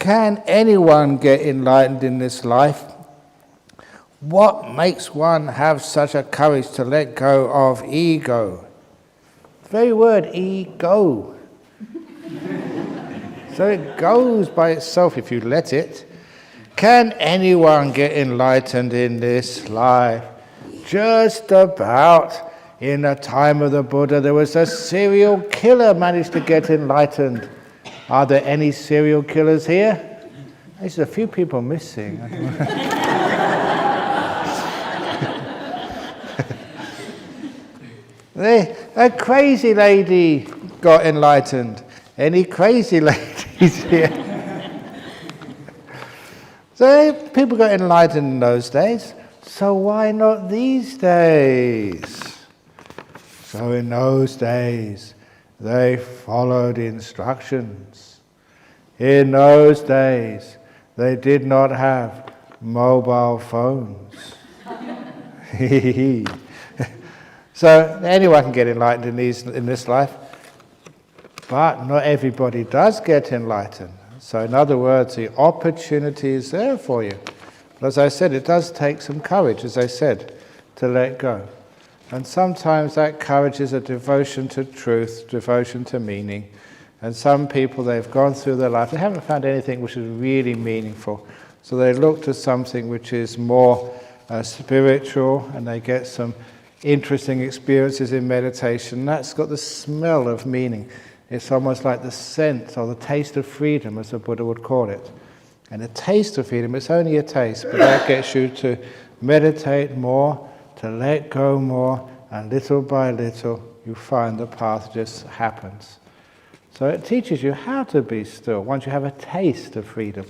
Can anyone get enlightened in this life? What makes one have such a courage to let go of ego? The very word, ego. So it goes by itself if you let it. Can anyone get enlightened in this life? Just about. In the time of the Buddha, there was a serial killer managed to get enlightened. Are there any serial killers here? There's a few people missing. A crazy lady got enlightened. Any crazy ladies here? So people got enlightened in those days. So why not these days? So in those days, they followed instructions. In those days, they did not have mobile phones. So anyone can get enlightened in this life, but not everybody does get enlightened. So in other words, the opportunity is there for you. But as I said, it does take some courage, as I said, to let go. And sometimes that courage is a devotion to truth, devotion to meaning. And some people, they've gone through their life, they haven't found anything which is really meaningful. So they look to something which is more spiritual, and they get some interesting experiences in meditation. That's got the smell of meaning. It's almost like the scent or the taste of freedom, as the Buddha would call it. And a taste of freedom, it's only a taste, but that gets you to meditate more, to let go more, and little by little you find the path just happens. So it teaches you how to be still once you have a taste of freedom.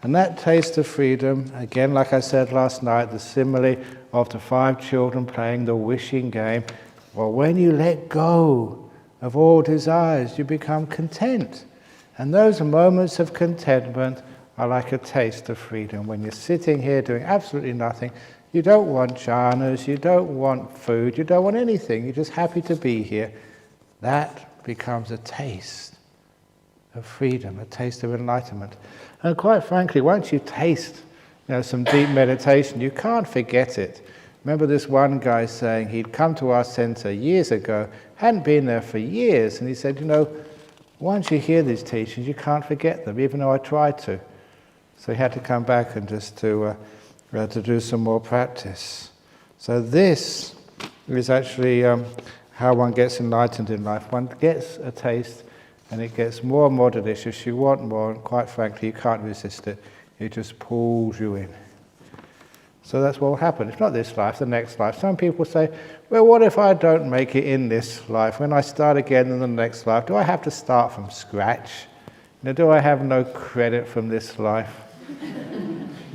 And that taste of freedom, again, like I said last night, the simile of the 5 children playing the wishing game. Well, when you let go of all desires, you become content. And those moments of contentment are like a taste of freedom. When you're sitting here doing absolutely nothing, you don't want jhanas, you don't want food, you don't want anything, you're just happy to be here. That becomes a taste of freedom, a taste of enlightenment. And quite frankly, once you taste some deep meditation, you can't forget it. Remember this one guy saying he'd come to our center years ago, hadn't been there for years, and he said, once you hear these teachings, you can't forget them, even though I tried to. So he had to come back and just to do some more practice. So this is actually how one gets enlightened in life. One gets a taste, and it gets more and more delicious. You want more, and quite frankly, you can't resist it. It just pulls you in. So that's what will happen. It's not this life, the next life. Some people say, well, what if I don't make it in this life? When I start again in the next life, do I have to start from scratch? Do I have no credit from this life?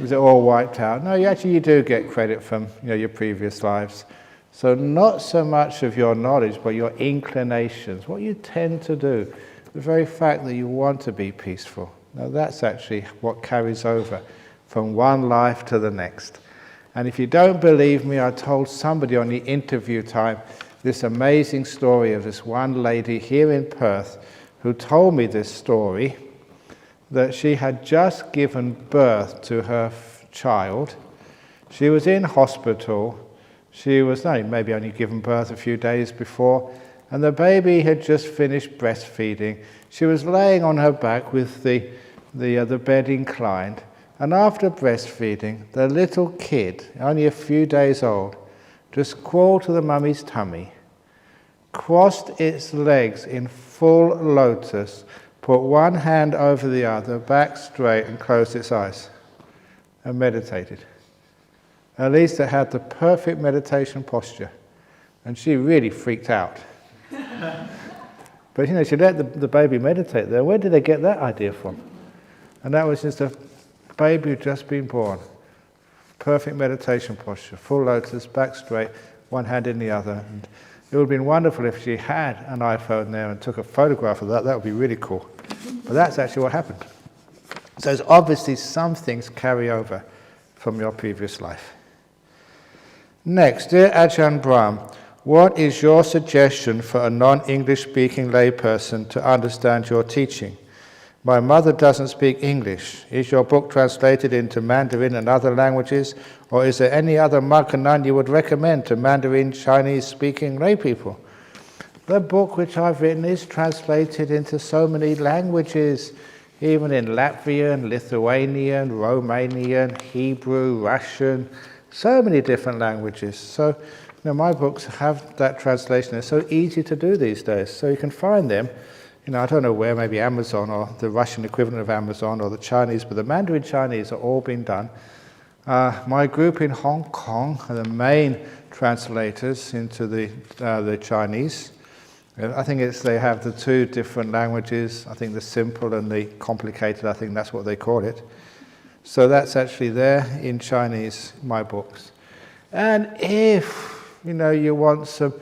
Is it all wiped out? No, you do get credit from your previous lives. So not so much of your knowledge, but your inclinations, what you tend to do, the very fact that you want to be peaceful. Now that's actually what carries over from one life to the next. And if you don't believe me, I told somebody on the interview time this amazing story of this one lady here in Perth who told me this story, that she had just given birth to her child. She was in hospital. She was maybe only given birth a few days before, and the baby had just finished breastfeeding. She was laying on her back with the bed inclined, and after breastfeeding, the little kid, only a few days old, just crawled to the mummy's tummy, crossed its legs in full lotus, put one hand over the other, back straight, and closed its eyes, and meditated. At least it had the perfect meditation posture, and she really freaked out. But she let the baby meditate there. Where did they get that idea from? And that was just a baby who'd just been born. Perfect meditation posture, full lotus, back straight, one hand in the other. And it would have been wonderful if she had an iPhone there and took a photograph of that. That would be really cool. But that's actually what happened. So there's obviously some things carry over from your previous life. Next, dear Ajahn Brahm, what is your suggestion for a non-English speaking layperson to understand your teaching? My mother doesn't speak English. Is your book translated into Mandarin and other languages, or is there any other monk and nun you would recommend to Mandarin Chinese-speaking lay people? The book which I've written is translated into so many languages, even in Latvian, Lithuanian, Romanian, Hebrew, Russian, so many different languages. So, my books have that translation. It's so easy to do these days. So you can find them, I don't know where, maybe Amazon or the Russian equivalent of Amazon or the Chinese, but the Mandarin Chinese are all being done. My group in Hong Kong are the main translators into the Chinese. I think they have the two different languages. I think the simple and the complicated, I think that's what they call it. So that's actually there in Chinese, my books. And if, you want some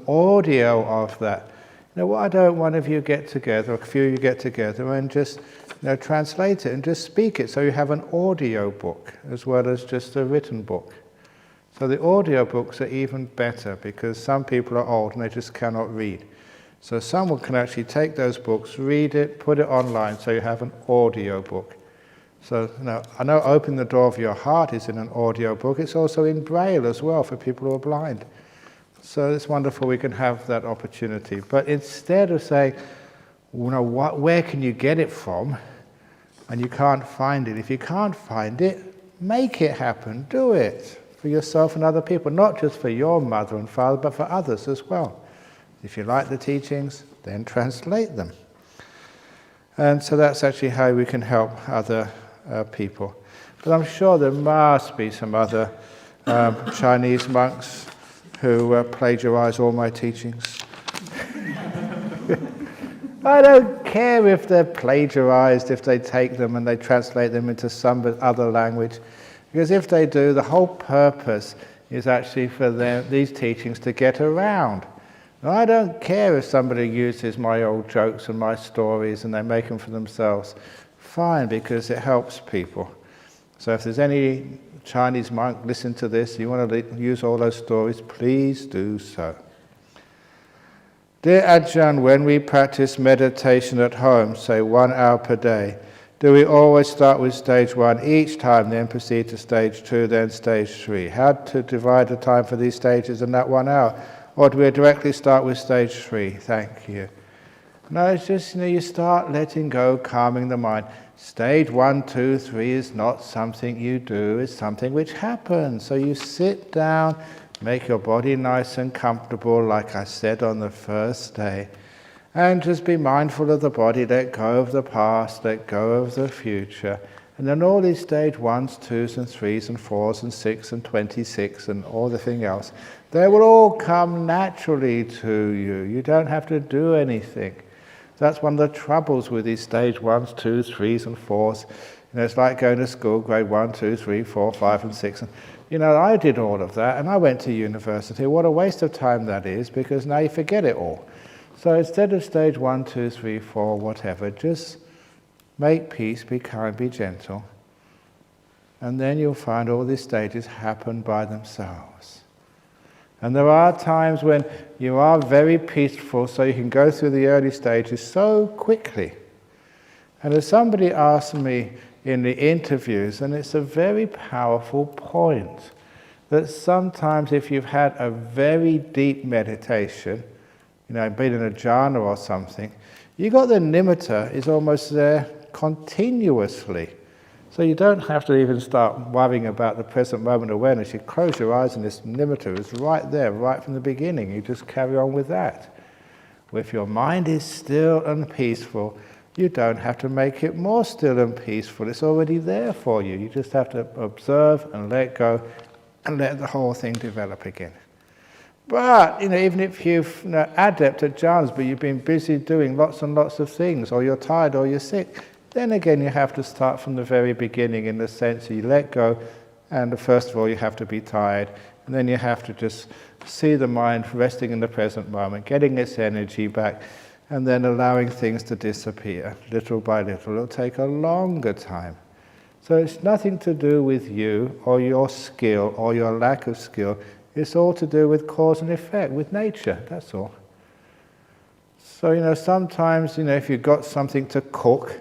audio of that, why don't one of you get together, or a few of you get together and just translate it and just speak it, so you have an audio book as well as just a written book. So the audio books are even better because some people are old and they just cannot read. So someone can actually take those books, read it, put it online, so you have an audio book. So I know Open the Door of Your Heart is in an audio book. It's also in Braille as well for people who are blind. So it's wonderful we can have that opportunity. But instead of saying, where can you get it from, and you can't find it, if you can't find it, make it happen, do it. For yourself and other people, not just for your mother and father, but for others as well. If you like the teachings, then translate them. And so that's actually how we can help other people. But I'm sure there must be some other Chinese monks who plagiarize all my teachings. I don't care if they're plagiarized, if they take them and they translate them into some other language. Because if they do, the whole purpose is actually for these teachings to get around. Now, I don't care if somebody uses my old jokes and my stories and they make them for themselves. Fine, because it helps people. So if there's any Chinese monk listen to this, you want to use all those stories, please do so. Dear Ajahn, when we practice meditation at home, say 1 hour per day, do we always start with stage 1 each time, then proceed to stage 2, then stage 3? How to divide the time for these stages in that 1 hour? Or do we directly start with stage 3? Thank you. No, it's just, you start letting go, calming the mind. Stage 1, 2, 3 is not something you do, it's something which happens. So you sit down, make your body nice and comfortable, like I said on the first day. And just be mindful of the body, let go of the past, let go of the future. And then all these stage 1s, 2s and 3s and 4s and 6 and 26 and all the thing else, they will all come naturally to you. You don't have to do anything. That's one of the troubles with these stage 1s, 2s, 3s and 4s. It's like going to school, grade 1, 2, 3, 4, 5 and 6. And, I did all of that and I went to university. What a waste of time that is, because now you forget it all. So instead of stage 1, 2, 3, 4, whatever, just make peace, be kind, be gentle. And then you'll find all these stages happen by themselves. And there are times when you are very peaceful, so you can go through the early stages so quickly. And as somebody asked me in the interviews, and it's a very powerful point, that sometimes if you've had a very deep meditation, been in a jhana or something, you got the nimitta is almost there continuously. So you don't have to even start worrying about the present moment awareness. You close your eyes and this nimitta is right there, right from the beginning. You just carry on with that. If your mind is still and peaceful, you don't have to make it more still and peaceful. It's already there for you. You just have to observe and let go and let the whole thing develop again. But, even if you've adept at jhanas, but you've been busy doing lots and lots of things, or you're tired or you're sick, then again you have to start from the very beginning in the sense that you let go, and first of all you have to be tired, and then you have to just see the mind resting in the present moment, getting its energy back, and then allowing things to disappear little by little. It'll take a longer time. So it's nothing to do with you or your skill or your lack of skill. It's all to do with cause and effect, with nature, that's all. So, sometimes, if you've got something to cook,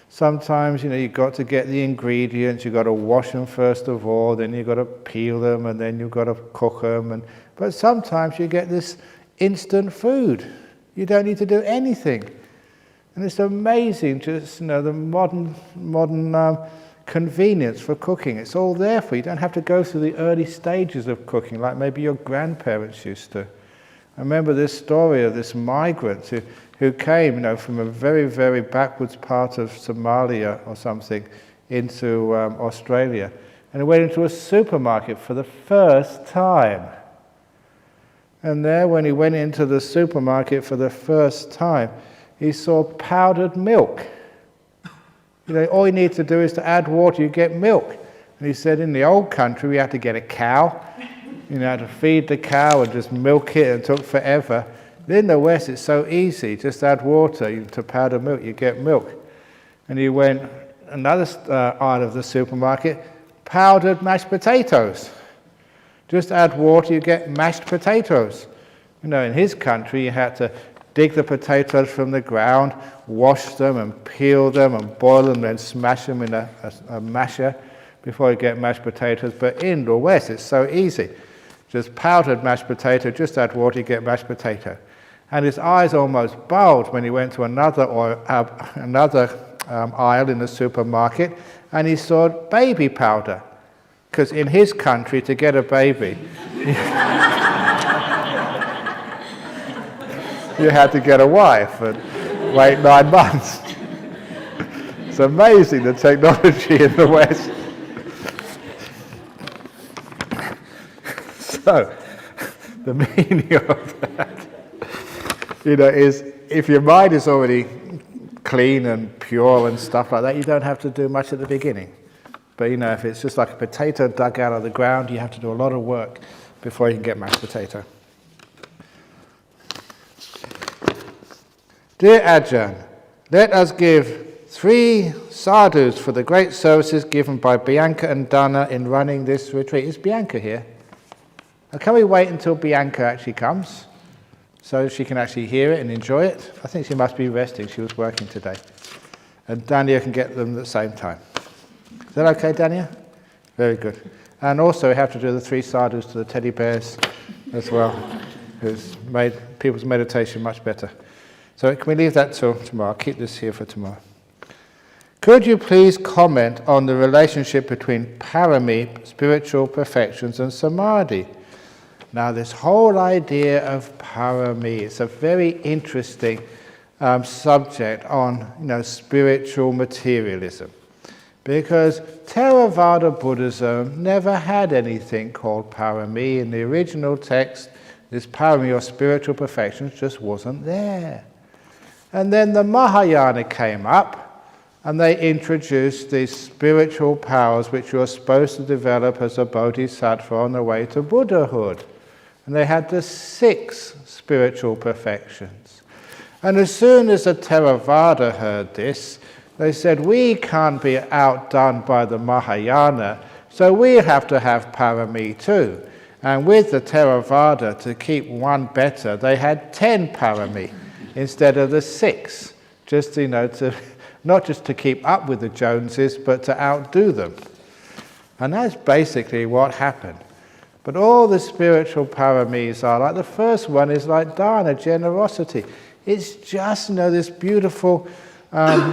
sometimes, you've got to get the ingredients, you've got to wash them first of all, then you've got to peel them, and then you've got to cook them. But sometimes you get this instant food. You don't need to do anything. And it's amazing, just, the modern convenience for cooking. It's all there for you. You don't have to go through the early stages of cooking like maybe your grandparents used to. I remember this story of this migrant who came, from a very, very backwards part of Somalia or something into Australia. And he went into a supermarket for the first time. And there, when he went into the supermarket for the first time, he saw powdered milk. All you need to do is to add water, you get milk. And he said in the old country we had to get a cow, to feed the cow and just milk it, and it took forever. In the West it's so easy, just add water to powdered milk, you get milk. And he went another aisle of the supermarket, powdered mashed potatoes. Just add water, you get mashed potatoes. In his country you had to dig the potatoes from the ground, wash them and peel them and boil them, then smash them in a masher before you get mashed potatoes. But in the West, it's so easy. Just powdered mashed potato, just add water, you get mashed potato. And his eyes almost bulged when he went to another aisle in the supermarket, and he saw baby powder. Because in his country, to get a baby, you had to get a wife and wait 9 months. It's amazing, the technology in the West. So, the meaning of that, is if your mind is already clean and pure and stuff like that, you don't have to do much at the beginning. But if it's just like a potato dug out of the ground, you have to do a lot of work before you can get mashed potato. Dear Ajahn, let us give 3 sadhus for the great services given by Bianca and Dana in running this retreat. Is Bianca here? Can we wait until Bianca actually comes so she can actually hear it and enjoy it? I think she must be resting. She was working today. And Dania can get them at the same time. Is that okay, Dania? Very good. And also we have to do the 3 sadhus to the teddy bears as well, who's made people's meditation much better. So can we leave that till tomorrow? I'll keep this here for tomorrow. Could you please comment on the relationship between parami, spiritual perfections, and samadhi? Now this whole idea of parami, it's a very interesting subject on spiritual materialism. Because Theravada Buddhism never had anything called parami. In the original text, this parami or spiritual perfections just wasn't there. And then the Mahayana came up, and they introduced these spiritual powers which you are supposed to develop as a bodhisattva on the way to Buddhahood. And they had the 6 spiritual perfections. And as soon as the Theravada heard this, they said, we can't be outdone by the Mahayana, so we have to have parami too. And with the Theravada, to keep one better, they had 10 parami instead of the 6, just to not just to keep up with the Joneses, but to outdo them. And that's basically what happened. But all the spiritual paramis are like, the first one is like dana, generosity. It's just, this beautiful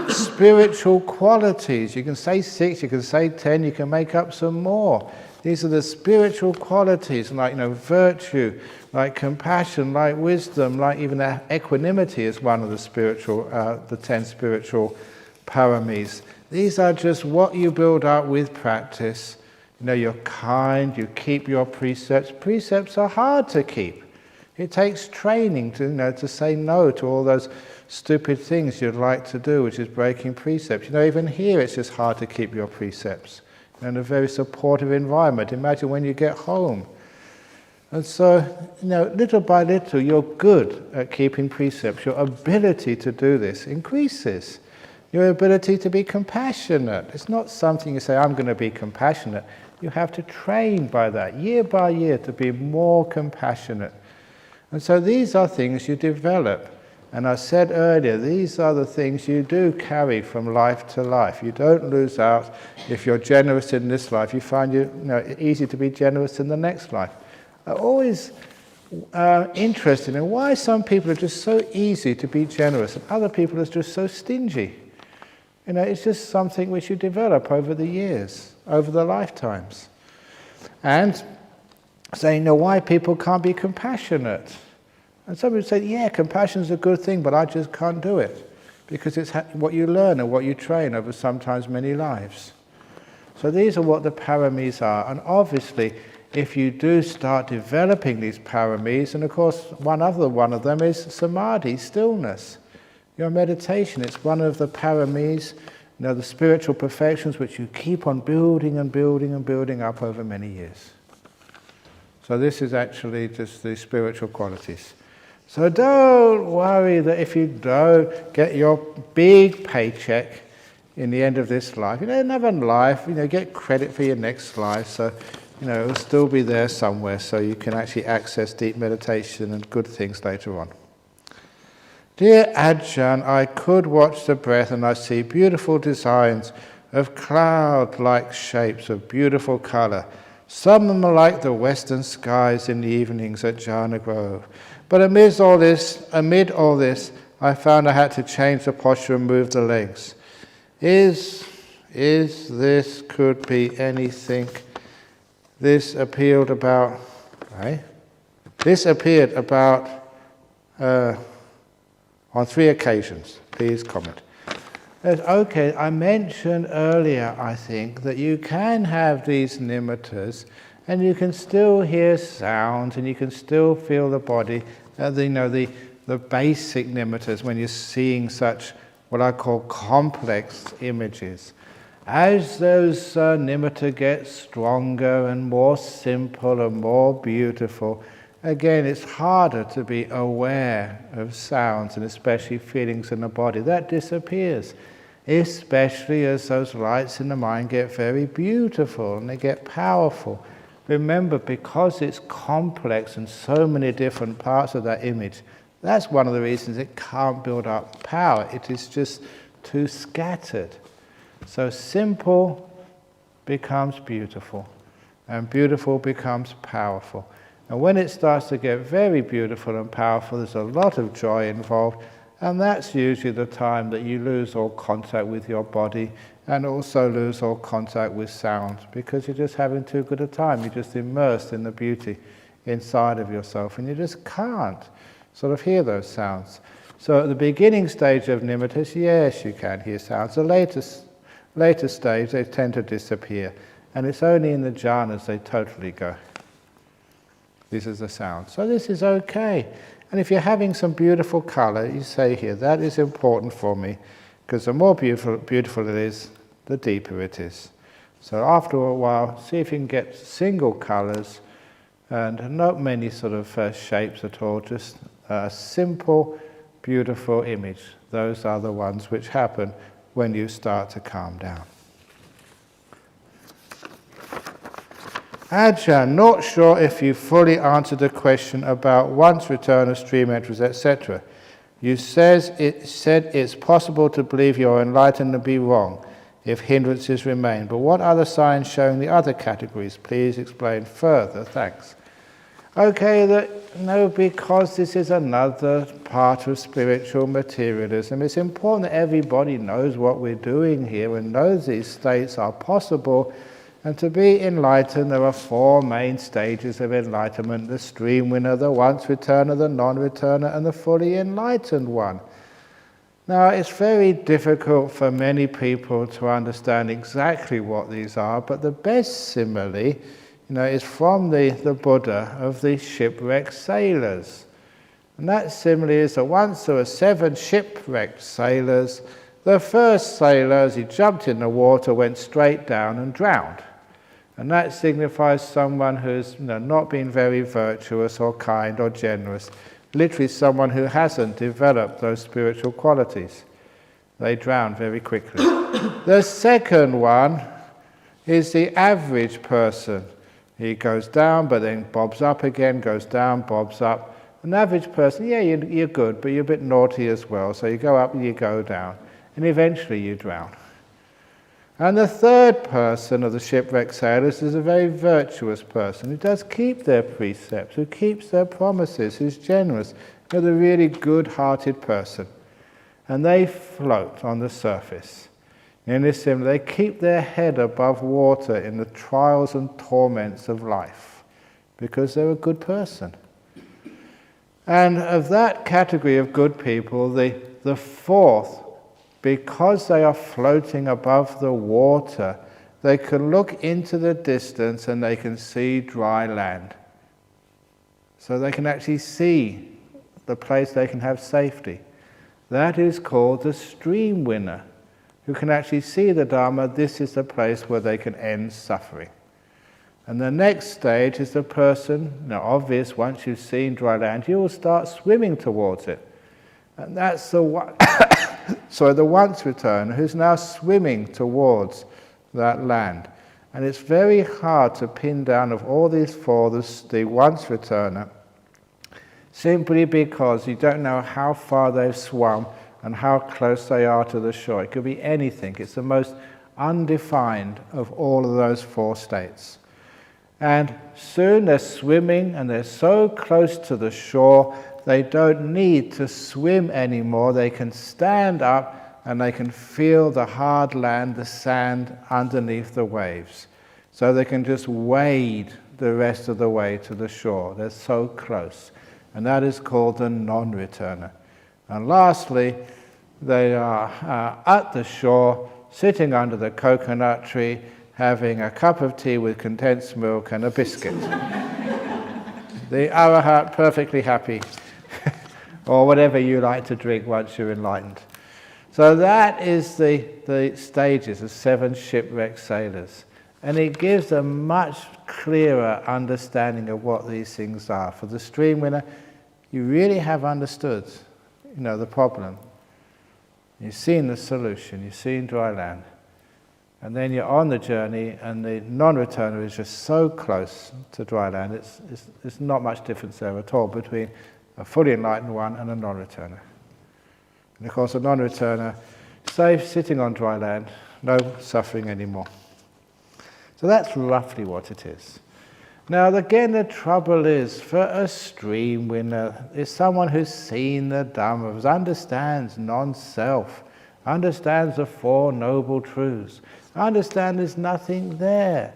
spiritual qualities. You can say 6, you can say 10, you can make up some more. These are the spiritual qualities, like virtue, like compassion, like wisdom, like even equanimity is one of the 10 spiritual paramis. These are just what you build up with practice. You're kind, you keep your precepts. Precepts are hard to keep. It takes training to say no to all those stupid things you'd like to do, which is breaking precepts. Even here it's just hard to keep your precepts. In a very supportive environment. Imagine when you get home. And so, little by little, you're good at keeping precepts. Your ability to do this increases. Your ability to be compassionate. It's not something you say, I'm going to be compassionate. You have to train by that, year by year, to be more compassionate. And so these are things you develop. And I said earlier, these are the things you do carry from life to life. You don't lose out. If you're generous in this life, you find it easy to be generous in the next life. I'm always interested in why some people are just so easy to be generous and other people are just so stingy. It's just something which you develop over the years, over the lifetimes. And saying, why people can't be compassionate. And some people say, yeah, compassion is a good thing, but I just can't do it. Because it's what you learn and what you train over sometimes many lives. So these are what the paramis are. And obviously, if you do start developing these paramis, and of course one of them is samadhi, stillness. Your meditation, it's one of the paramis, the spiritual perfections which you keep on building and building and building up over many years. So this is actually just the spiritual qualities. So don't worry that if you don't get your big paycheck in the end of this life, another life, get credit for your next life, so it'll still be there somewhere, so you can actually access deep meditation and good things later on. Dear Ajahn, I could watch the breath and I see beautiful designs of cloud-like shapes of beautiful colour. Some of them are like the western skies in the evenings at Jhana Grove. But amid all this, I found I had to change the posture and move the legs. Is this could be anything? This appeared about on 3 occasions. Please comment. Okay, I mentioned earlier, I think, that you can have these nimittas and you can still hear sounds and you can still feel the body, the basic nimittas when you're seeing such what I call complex images. As those nimitta get stronger and more simple and more beautiful, again, it's harder to be aware of sounds and especially feelings in the body. That disappears, especially as those lights in the mind get very beautiful and they get powerful. Remember, because it's complex and so many different parts of that image, that's one of the reasons it can't build up power. It is just too scattered. So simple becomes beautiful, and beautiful becomes powerful. And when it starts to get very beautiful and powerful, there's a lot of joy involved, and that's usually the time that you lose all contact with your body and also lose all contact with sound, because you're just having too good a time. You're just immersed in the beauty inside of yourself, and you just can't sort of hear those sounds. So at the beginning stage of nimittas, yes, you can hear sounds. The later stage, they tend to disappear, and it's only in the jhanas they totally go. This is the sound. So this is okay. And if you're having some beautiful colour, you say here, that is important for me, because the more beautiful it is, the deeper it is. So after a while, see if you can get single colours and not many sort of shapes at all, just a simple, beautiful image. Those are the ones which happen when you start to calm down. Ajahn, not sure if you fully answered the question about once return of stream entries, etc. You said it's possible to believe you're enlightened and be wrong if hindrances remain. But what other signs showing the other categories? Please explain further. Thanks. Okay, because this is another part of spiritual materialism. It's important that everybody knows what we're doing here and knows these states are possible. And to be enlightened, there are 4 main stages of enlightenment: the stream winner, the once returner, the non-returner, and the fully enlightened one. Now, it's very difficult for many people to understand exactly what these are, but the best simile, is from the Buddha of the shipwrecked sailors. And that simile is that once there were 7 shipwrecked sailors. The first sailor, as he jumped in the water, went straight down and drowned. And that signifies someone who's not been very virtuous or kind or generous. Literally someone who hasn't developed those spiritual qualities. They drown very quickly. The second one is the average person. He goes down, but then bobs up again, goes down, bobs up. An average person, yeah, you're good, but you're a bit naughty as well, so you go up and you go down, and eventually you drown. And the third person of the shipwrecked sailors is a very virtuous person who does keep their precepts, who keeps their promises, who's generous, who's a really good-hearted person. And they float on the surface. In this symbol, they keep their head above water in the trials and torments of life because they're a good person. And of that category of good people, the fourth, because they are floating above the water, they can look into the distance and they can see dry land. So they can actually see the place they can have safety. That is called the stream winner, who can actually see the Dhamma. This is the place where they can end suffering. And the next stage is the person, obvious, once you've seen dry land, you will start swimming towards it. And that's the one, the once returner who's now swimming towards that land. And it's very hard to pin down of all these four, the once returner, simply because you don't know how far they've swum and how close they are to the shore. It could be anything. It's the most undefined of all of those four states. And soon they're swimming and they're so close to the shore, they don't need to swim anymore. They can stand up and they can feel the hard land, the sand underneath the waves. So they can just wade the rest of the way to the shore. They're so close. And that is called the non-returner. And lastly, they are at the shore, sitting under the coconut tree, having a cup of tea with condensed milk and a biscuit. The arahat, perfectly happy, or whatever you like to drink once you're enlightened. So that is the stages of 7 shipwrecked sailors. And it gives a much clearer understanding of what these things are. For the stream winner, you really have understood, the problem. You've seen the solution, you've seen dry land. And then you're on the journey, and the non-returner is just so close to dry land, it's not much difference there at all between a fully enlightened one and a non-returner. And of course, a non-returner, safe, sitting on dry land, no suffering anymore. So that's roughly what it is. Now, again, the trouble is, for a stream winner, is someone who's seen the Dhamma, understands non-self, understands the 4 noble truths, understands there's nothing there.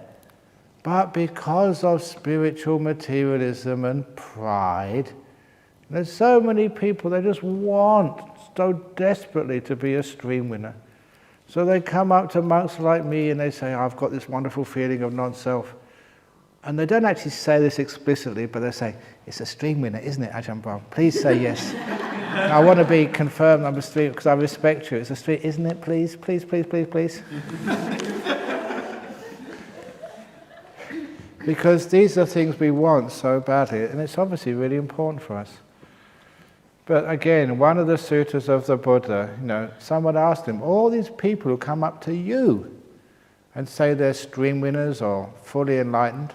But because of spiritual materialism and pride, there's so many people, they just want so desperately to be a stream winner. So they come up to monks like me and they say, I've got this wonderful feeling of non-self. And they don't actually say this explicitly, but they say, it's a stream winner, isn't it, Ajahn Brahm? Please say yes. I want to be confirmed I'm a stream, because I respect you. It's a stream, isn't it? Please, please, please, please, please. Because these are things we want so badly, and it's obviously really important for us. But again, one of the suttas of the Buddha, someone asked him, all these people who come up to you and say they're stream winners or fully enlightened,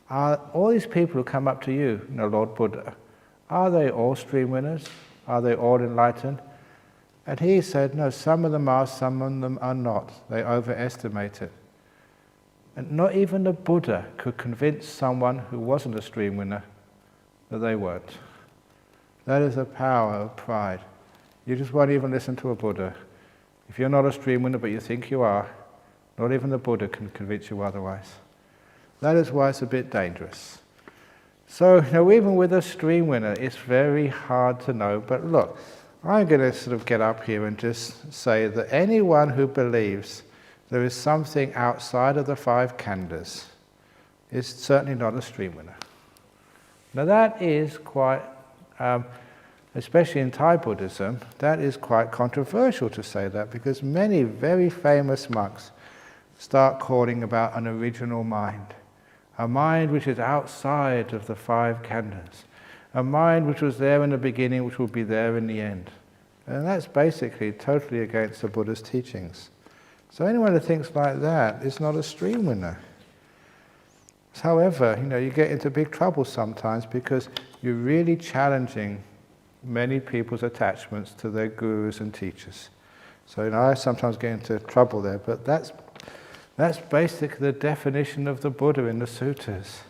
are all these people who come up to you, Lord Buddha, are they all stream winners? Are they all enlightened? And he said, no, some of them are, some of them are not. They overestimate it. And not even the Buddha could convince someone who wasn't a stream winner that they weren't. That is the power of pride. You just won't even listen to a Buddha. If you're not a stream winner but you think you are, not even the Buddha can convince you otherwise. That is why it's a bit dangerous. So, even with a stream winner, it's very hard to know. But look, I'm going to sort of get up here and just say that anyone who believes there is something outside of the 5 khandhas is certainly not a stream winner. Now that is quite, especially in Thai Buddhism, that is quite controversial to say that, because many very famous monks start calling about an original mind. A mind which is outside of the 5 khandhas. A mind which was there in the beginning, which will be there in the end. And that's basically totally against the Buddha's teachings. So anyone who thinks like that is not a stream winner. However, you get into big trouble sometimes because you're really challenging many people's attachments to their gurus and teachers. So I sometimes get into trouble there, but that's basically the definition of the Buddha in the suttas.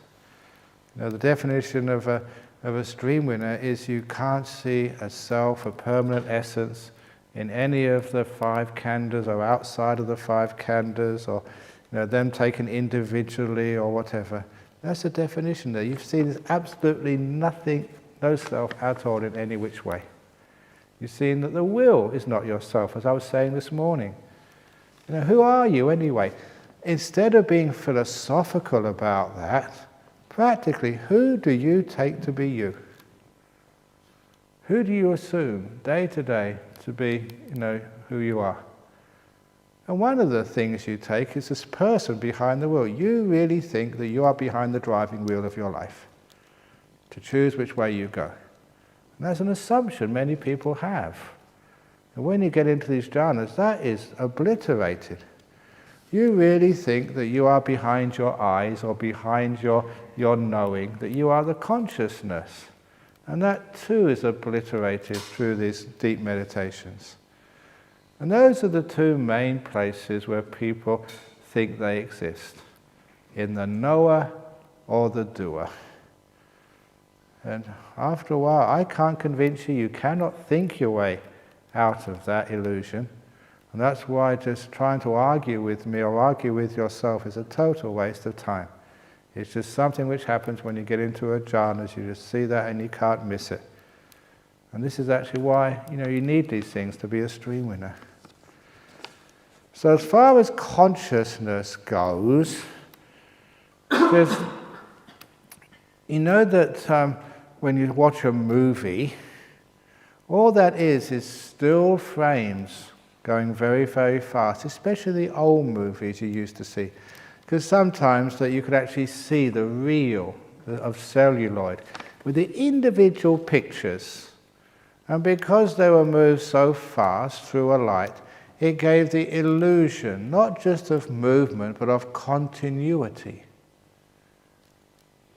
The definition of a stream winner is you can't see a self, a permanent essence in any of the 5 khandhas or outside of the 5 khandhas, or them taken individually or whatever. That's the definition there. You've seen there's absolutely nothing, no self at all in any which way. You've seen that the will is not yourself, as I was saying this morning. Who are you anyway? Instead of being philosophical about that, practically, who do you take to be you? Who do you assume day to day to be, who you are? And one of the things you take is this person behind the wheel. You really think that you are behind the driving wheel of your life, to choose which way you go. And that's an assumption many people have. And when you get into these jhanas, that is obliterated. You really think that you are behind your eyes or behind your knowing, that you are the consciousness. And that too is obliterated through these deep meditations. And those are the 2 main places where people think they exist, in the knower or the doer. And after a while, I can't convince you, you cannot think your way out of that illusion. And that's why just trying to argue with me or argue with yourself is a total waste of time. It's just something which happens when you get into a jhana. You just see that and you can't miss it. And this is actually why you need these things to be a stream winner. So as far as consciousness goes, there's, that when you watch a movie, all that is still frames going very, very fast, especially the old movies you used to see. Because sometimes that you could actually see the reel of celluloid with the individual pictures. And because they were moved so fast through a light, it gave the illusion not just of movement but of continuity.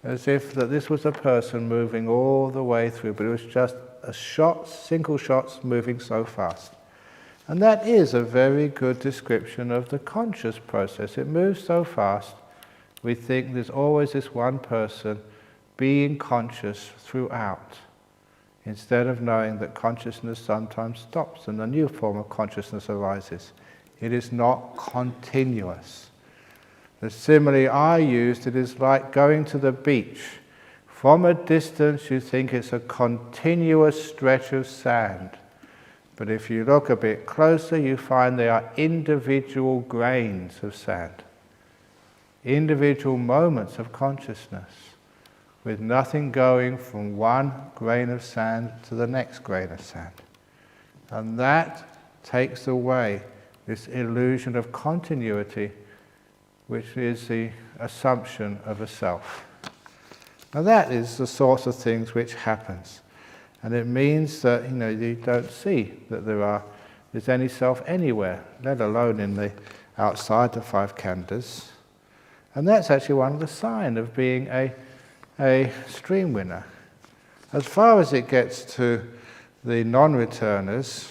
As if that this was a person moving all the way through, but it was just a shot, single shots moving so fast. And that is a very good description of the conscious process. It moves so fast, we think there's always this one person being conscious throughout, instead of knowing that consciousness sometimes stops and a new form of consciousness arises. It is not continuous. The simile I used, it is like going to the beach. From a distance you think it's a continuous stretch of sand. But if you look a bit closer, you find they are individual grains of sand. Individual moments of consciousness, with nothing going from one grain of sand to the next grain of sand. And that takes away this illusion of continuity, which is the assumption of a self. Now that is the sort of things which happens. And it means that you don't see that there's any self anywhere, let alone in the outside the 5 khandhas. And that's actually one of the signs of being a stream winner. As far as it gets to the non-returners,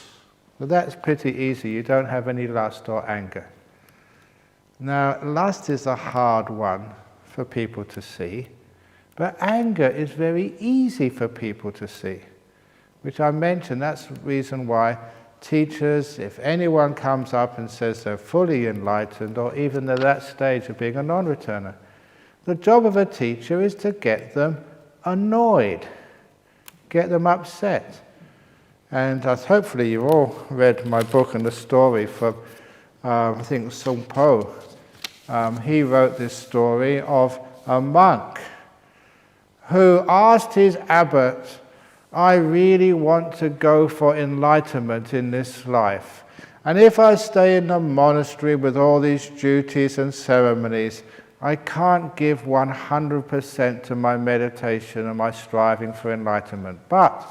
well, that's pretty easy. You don't have any lust or anger. Now, lust is a hard one for people to see, but anger is very easy for people to see, which I mentioned. That's the reason why teachers, if anyone comes up and says they're fully enlightened, or even at that stage of being a non-returner, the job of a teacher is to get them annoyed, get them upset. And hopefully you've all read my book and the story from, I think, Sung Po. He wrote this story of a monk who asked his abbot, I really want to go for enlightenment in this life. And if I stay in the monastery with all these duties and ceremonies, I can't give 100% to my meditation and my striving for enlightenment. But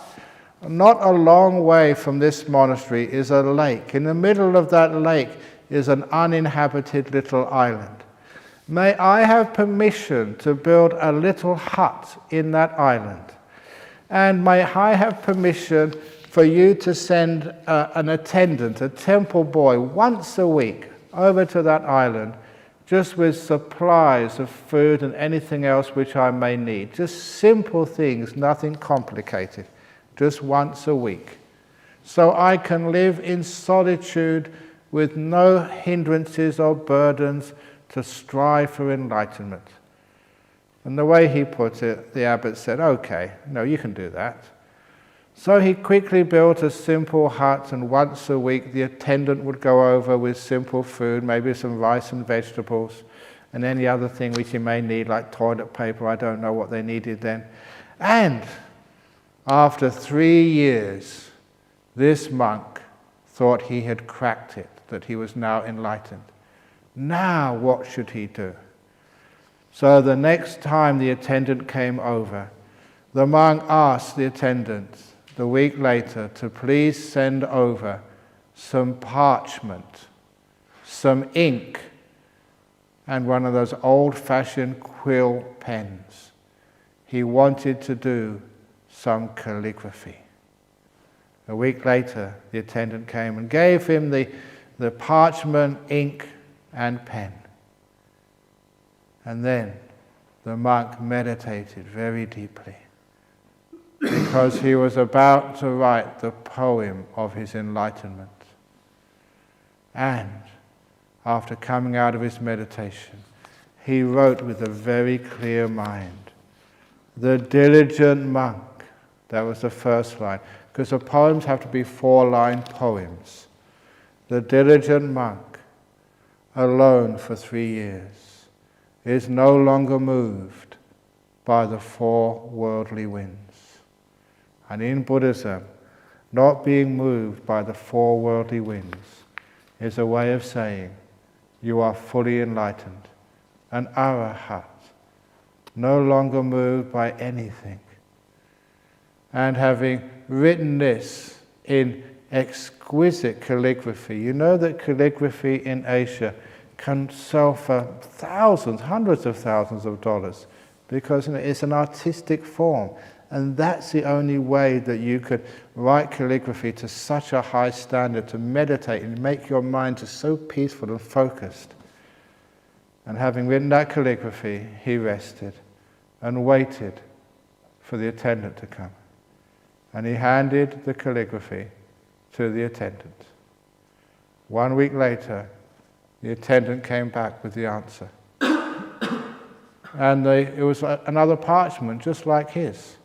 not a long way from this monastery is a lake. In the middle of that lake is an uninhabited little island. may I have permission to build a little hut in that island? And may I have permission for you to send an attendant, a temple boy, once a week over to that island, just with supplies of food and anything else which I may need. Just simple things, nothing complicated, just once a week. So I can live in solitude with no hindrances or burdens to strive for enlightenment. And the way he put it, the abbot said, okay, no, you can do that. So he quickly built a simple hut, and once a week the attendant would go over with simple food, maybe some rice and vegetables, and any other thing which he may need, like toilet paper. I don't know what they needed then. And after 3 years, this monk thought he had cracked it, that he was now enlightened. Now what should he do? So the next time the attendant came over, the monk asked the attendant the week later to please send over some parchment, some ink, and one of those old-fashioned quill pens. He wanted to do some calligraphy. A week later, the attendant came and gave him the parchment, ink, and pen. And then the monk meditated very deeply, because he was about to write the poem of his enlightenment. And after coming out of his meditation, he wrote with a very clear mind, "The diligent monk." That was the first line, because the poems have to be 4-line poems. "The diligent monk, alone for 3 years, is no longer moved by the 4 worldly winds." And in Buddhism, not being moved by the 4 worldly winds is a way of saying you are fully enlightened, an arahat, no longer moved by anything. And having written this in exquisite calligraphy, you know that calligraphy in Asia can sell for thousands, hundreds of thousands of dollars, because it's an artistic form. And that's the only way that you could write calligraphy to such a high standard, to meditate and make your mind just so peaceful and focused. And having written that calligraphy, he rested and waited for the attendant to come. And he handed the calligraphy to the attendant. 1 week later, the attendant came back with the answer. And it was another parchment just like his.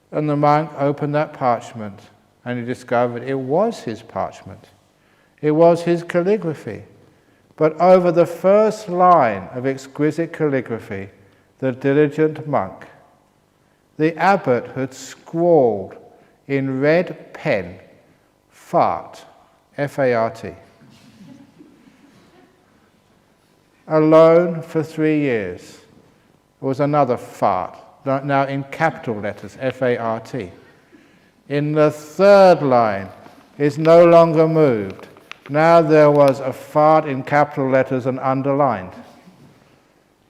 And the monk opened that parchment and he discovered it was his parchment. It was his calligraphy. But over the first line of exquisite calligraphy, the diligent monk, the abbot had scrawled in red pen, fart, F-A-R-T. Alone for 3 years. It was another fart, now in capital letters, F-A-R-T. In the third line, is no longer moved. Now there was a fart in capital letters and underlined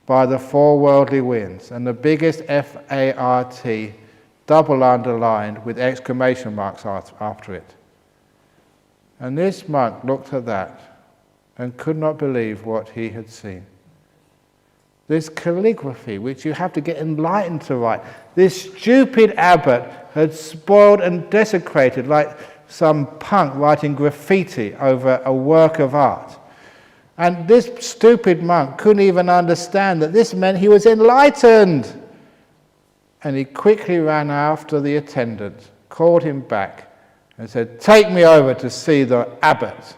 by the 4 worldly winds, and the biggest F-A-R-T double underlined with exclamation marks after it. And this monk looked at that and could not believe what he had seen. This calligraphy, which you have to get enlightened to write, this stupid abbot had spoiled and desecrated like some punk writing graffiti over a work of art. And this stupid monk couldn't even understand that this meant he was enlightened. And he quickly ran after the attendant, called him back, and said, "Take me over to see the abbot."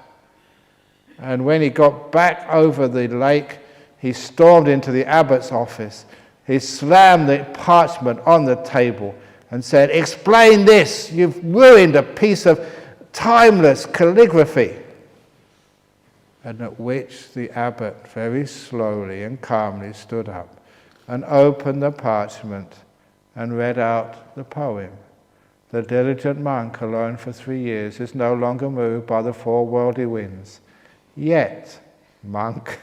And when he got back over the lake, he stormed into the abbot's office. He slammed the parchment on the table and said, "Explain this. You've ruined a piece of timeless calligraphy." And at which the abbot very slowly and calmly stood up and opened the parchment and read out the poem. "The diligent monk, alone for 3 years, is no longer moved by the 4 worldly winds. Yet, monk,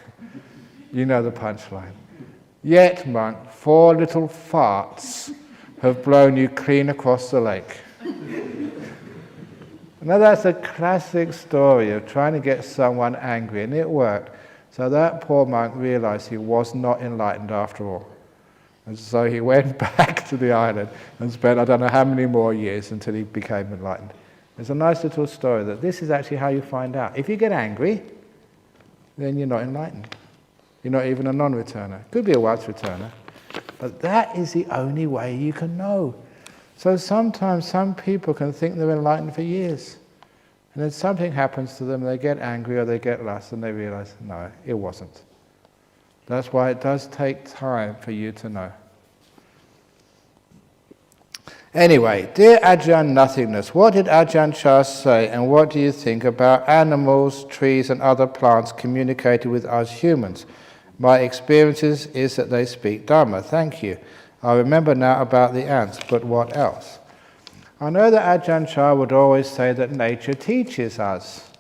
You know the punchline. Yet, monk, 4 little farts have blown you clean across the lake. Now that's a classic story of trying to get someone angry, and it worked. So that poor monk realized he was not enlightened after all. And so he went back to the island and spent I don't know how many more years until he became enlightened. It's a nice little story that this is actually how you find out. If you get angry, then you're not enlightened. You're not even a non-returner. Could be a once returner. But that is the only way you can know. So sometimes some people can think they're enlightened for years. And then something happens to them, they get angry or they get lost, and they realize, no, it wasn't. That's why it does take time for you to know. Anyway, dear Ajahn Nothingness, what did Ajahn Chah say, and what do you think about animals, trees and other plants communicating with us humans? My experiences is that they speak Dhamma. Thank you. I remember now about the ants, but what else? I know that Ajahn Chah would always say that nature teaches us.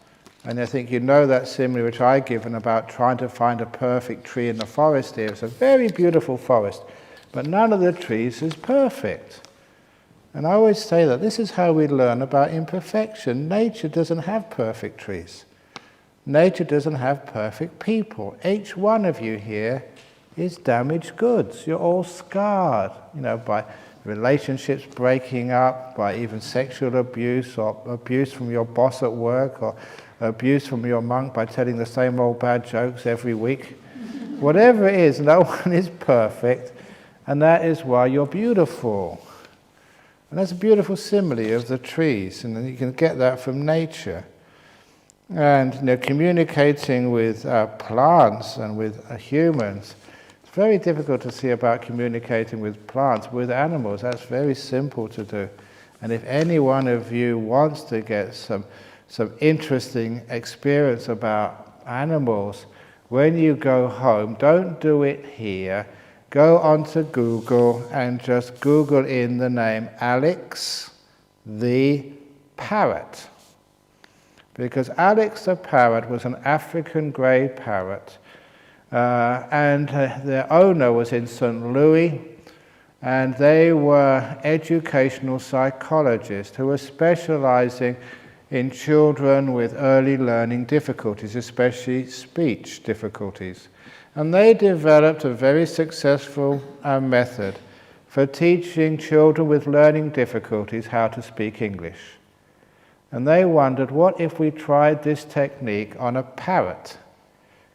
And I think you know that simile which I've given about trying to find a perfect tree in the forest here. It's a very beautiful forest, but none of the trees is perfect. And I always say that this is how we learn about imperfection. Nature doesn't have perfect trees. Nature doesn't have perfect people. Each one of you here is damaged goods. You're all scarred, by relationships breaking up, by even sexual abuse, or abuse from your boss at work, or abuse from your monk by telling the same old bad jokes every week. Whatever it is, no one is perfect, and that is why you're beautiful. And that's a beautiful simile of the trees, and you can get that from nature. And communicating with plants and with humans, it's very difficult to see about communicating with plants. With animals, that's very simple to do. And if any one of you wants to get some interesting experience about animals, when you go home, don't do it here. Go onto Google and just Google in the name Alex the parrot. Because Alex the parrot was an African grey parrot, and their owner was in St. Louis, and they were educational psychologists who were specializing in children with early learning difficulties, especially speech difficulties. And they developed a very successful method for teaching children with learning difficulties how to speak English. And they wondered, what if we tried this technique on a parrot?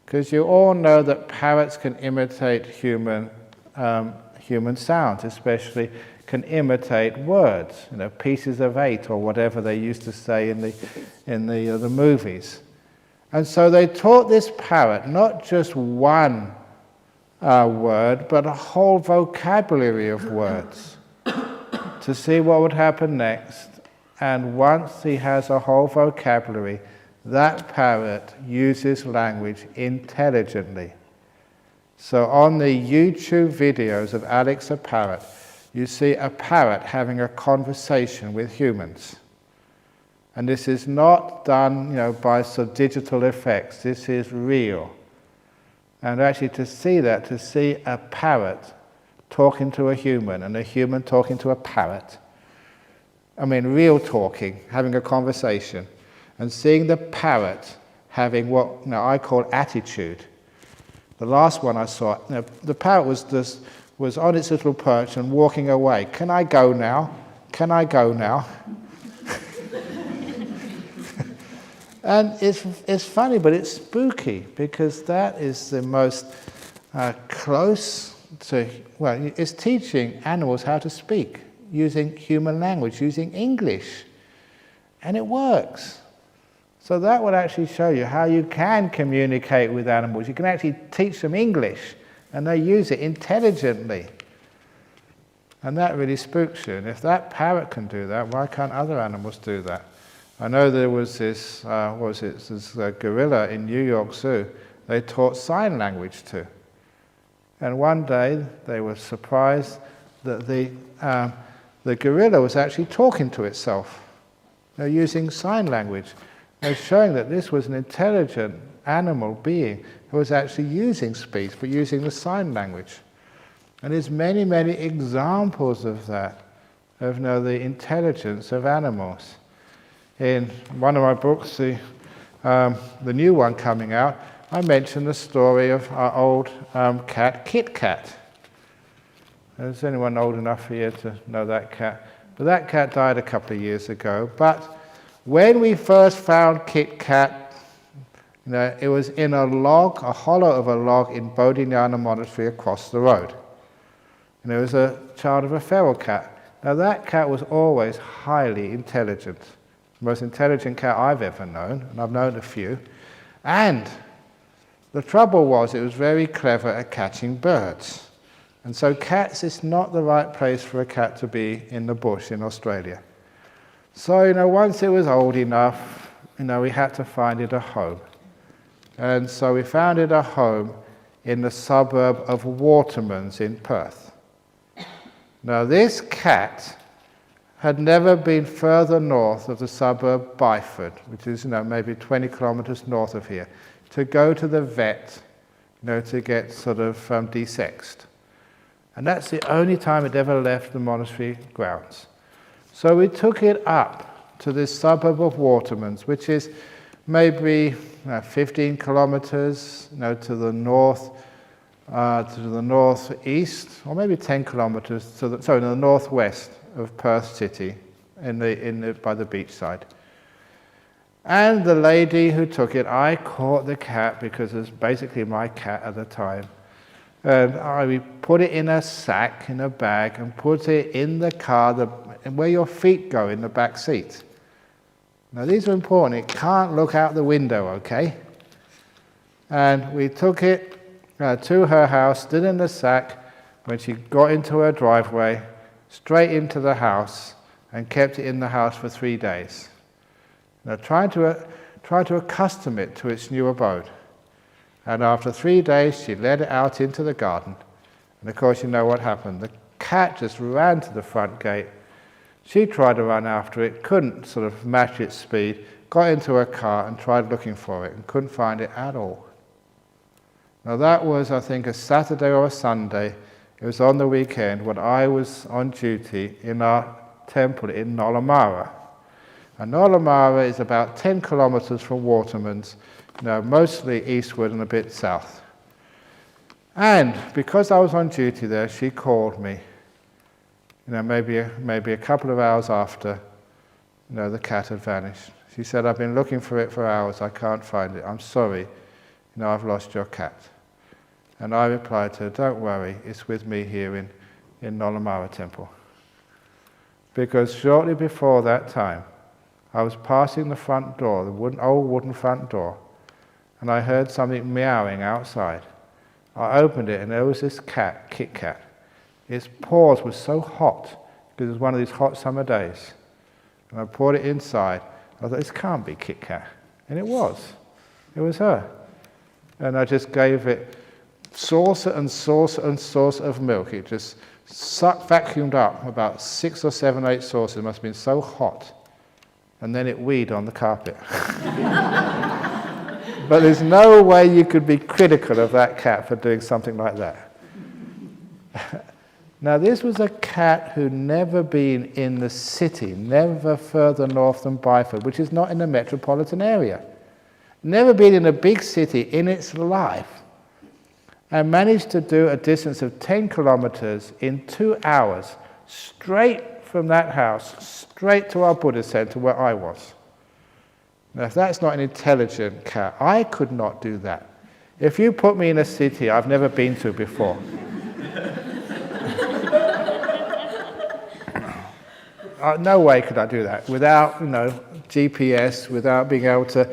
Because you all know that parrots can imitate human sounds, especially can imitate words, pieces of 8 or whatever they used to say in the movies. And so they taught this parrot not just one word, but a whole vocabulary of words to see what would happen next. And once he has a whole vocabulary, that parrot uses language intelligently. So on the YouTube videos of Alex the parrot, you see a parrot having a conversation with humans. And this is not done, by some digital effects. This is real. And actually to see a parrot talking to a human and a human talking to a parrot, real talking, having a conversation, and seeing the parrot having what I call attitude. The last one I saw, the parrot was on its little perch and walking away. Can I go now? Can I go now? And it's funny, but it's spooky, because that is the most close to, it's teaching animals how to speak, using human language, using English. And it works. So that would actually show you how you can communicate with animals. You can actually teach them English, and they use it intelligently. And that really spooks you. And if that parrot can do that, why can't other animals do that? I know there was this, this gorilla in New York Zoo they taught sign language to. And one day they were surprised that the gorilla was actually talking to itself. They're using sign language. They're showing that this was an intelligent animal being who was actually using speech, but using the sign language. And there's many, many examples of that, of the intelligence of animals. In one of my books, the new one coming out, I mentioned the story of our old cat, Kit Kat. Is anyone old enough here to know that cat? But that cat died a couple of years ago. But when we first found Kit Kat, it was in a log, a hollow of a log in Bodhinyana Monastery across the road. And it was a child of a feral cat. Now that cat was always highly intelligent. The most intelligent cat I've ever known, and I've known a few. And the trouble was it was very clever at catching birds. And so cats is not the right place for a cat to be in the bush in Australia. So, once it was old enough, we had to find it a home. And so we found it a home in the suburb of Watermans in Perth. Now this cat had never been further north of the suburb Byford, which is maybe 20 kilometres north of here, to go to the vet, to get sort of desexed. And that's the only time it ever left the monastery grounds. So we took it up to this suburb of Watermans, which is maybe 15 kilometres to the northeast, or maybe 10 kilometres to the northwest of Perth City, by the beachside. And the lady who took it, I caught the cat because it was basically my cat at the time. And we put it in a sack, in a bag, and put it in the car, where your feet go, in the back seat. Now these are important. It can't look out the window, okay? And we took it to her house, stood in the sack. When she got into her driveway, straight into the house, and kept it in the house for 3 days. Now trying to accustom it to its new abode. And after 3 days, she let it out into the garden. And of course, you know what happened. The cat just ran to the front gate. She tried to run after it, couldn't sort of match its speed, got into her car and tried looking for it and couldn't find it at all. Now that was, I think, a Saturday or a Sunday. It was on the weekend when I was on duty in our temple in Nollamara. And Nollamara is about 10 kilometres from Watermans, mostly eastward and a bit south. And because I was on duty there, she called me, maybe a couple of hours after, the cat had vanished. She said, "I've been looking for it for hours, I can't find it. I'm sorry, I've lost your cat." And I replied to her, "Don't worry, it's with me here in Nollamara Temple." Because shortly before that time, I was passing the front door, the old wooden front door, and I heard something meowing outside. I opened it, and there was this cat, Kit Kat. Its paws were so hot, because it was one of these hot summer days. And I poured it inside. I thought, this can't be Kit Kat. And it was. It was her. And I just gave it saucer and saucer and saucer of milk. It just vacuumed up about 6 or 7, 8 saucers. It must have been so hot. And then it weed on the carpet. But there's no way you could be critical of that cat for doing something like that. Now this was a cat who'd never been in the city, never further north than Byford, which is not in the metropolitan area. Never been in a big city in its life, and managed to do a distance of 10 kilometers in 2 hours, straight from that house, straight to our Buddhist center where I was. Now, if that's not an intelligent cat, I could not do that. If you put me in a city I've never been to before, no way could I do that without, GPS, without being able to,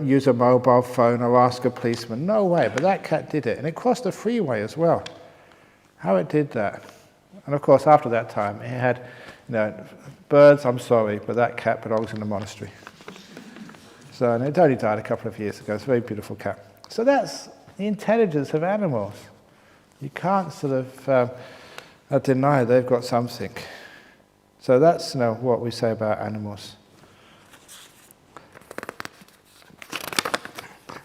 use a mobile phone or ask a policeman. No way. But that cat did it, and it crossed the freeway as well. How it did that? And of course, after that time, it had, birds. I'm sorry, but that cat belongs in the monastery. So, and it only died a couple of years ago. It's a very beautiful cat. So that's the intelligence of animals. You can't sort of deny they've got something. So that's what we say about animals.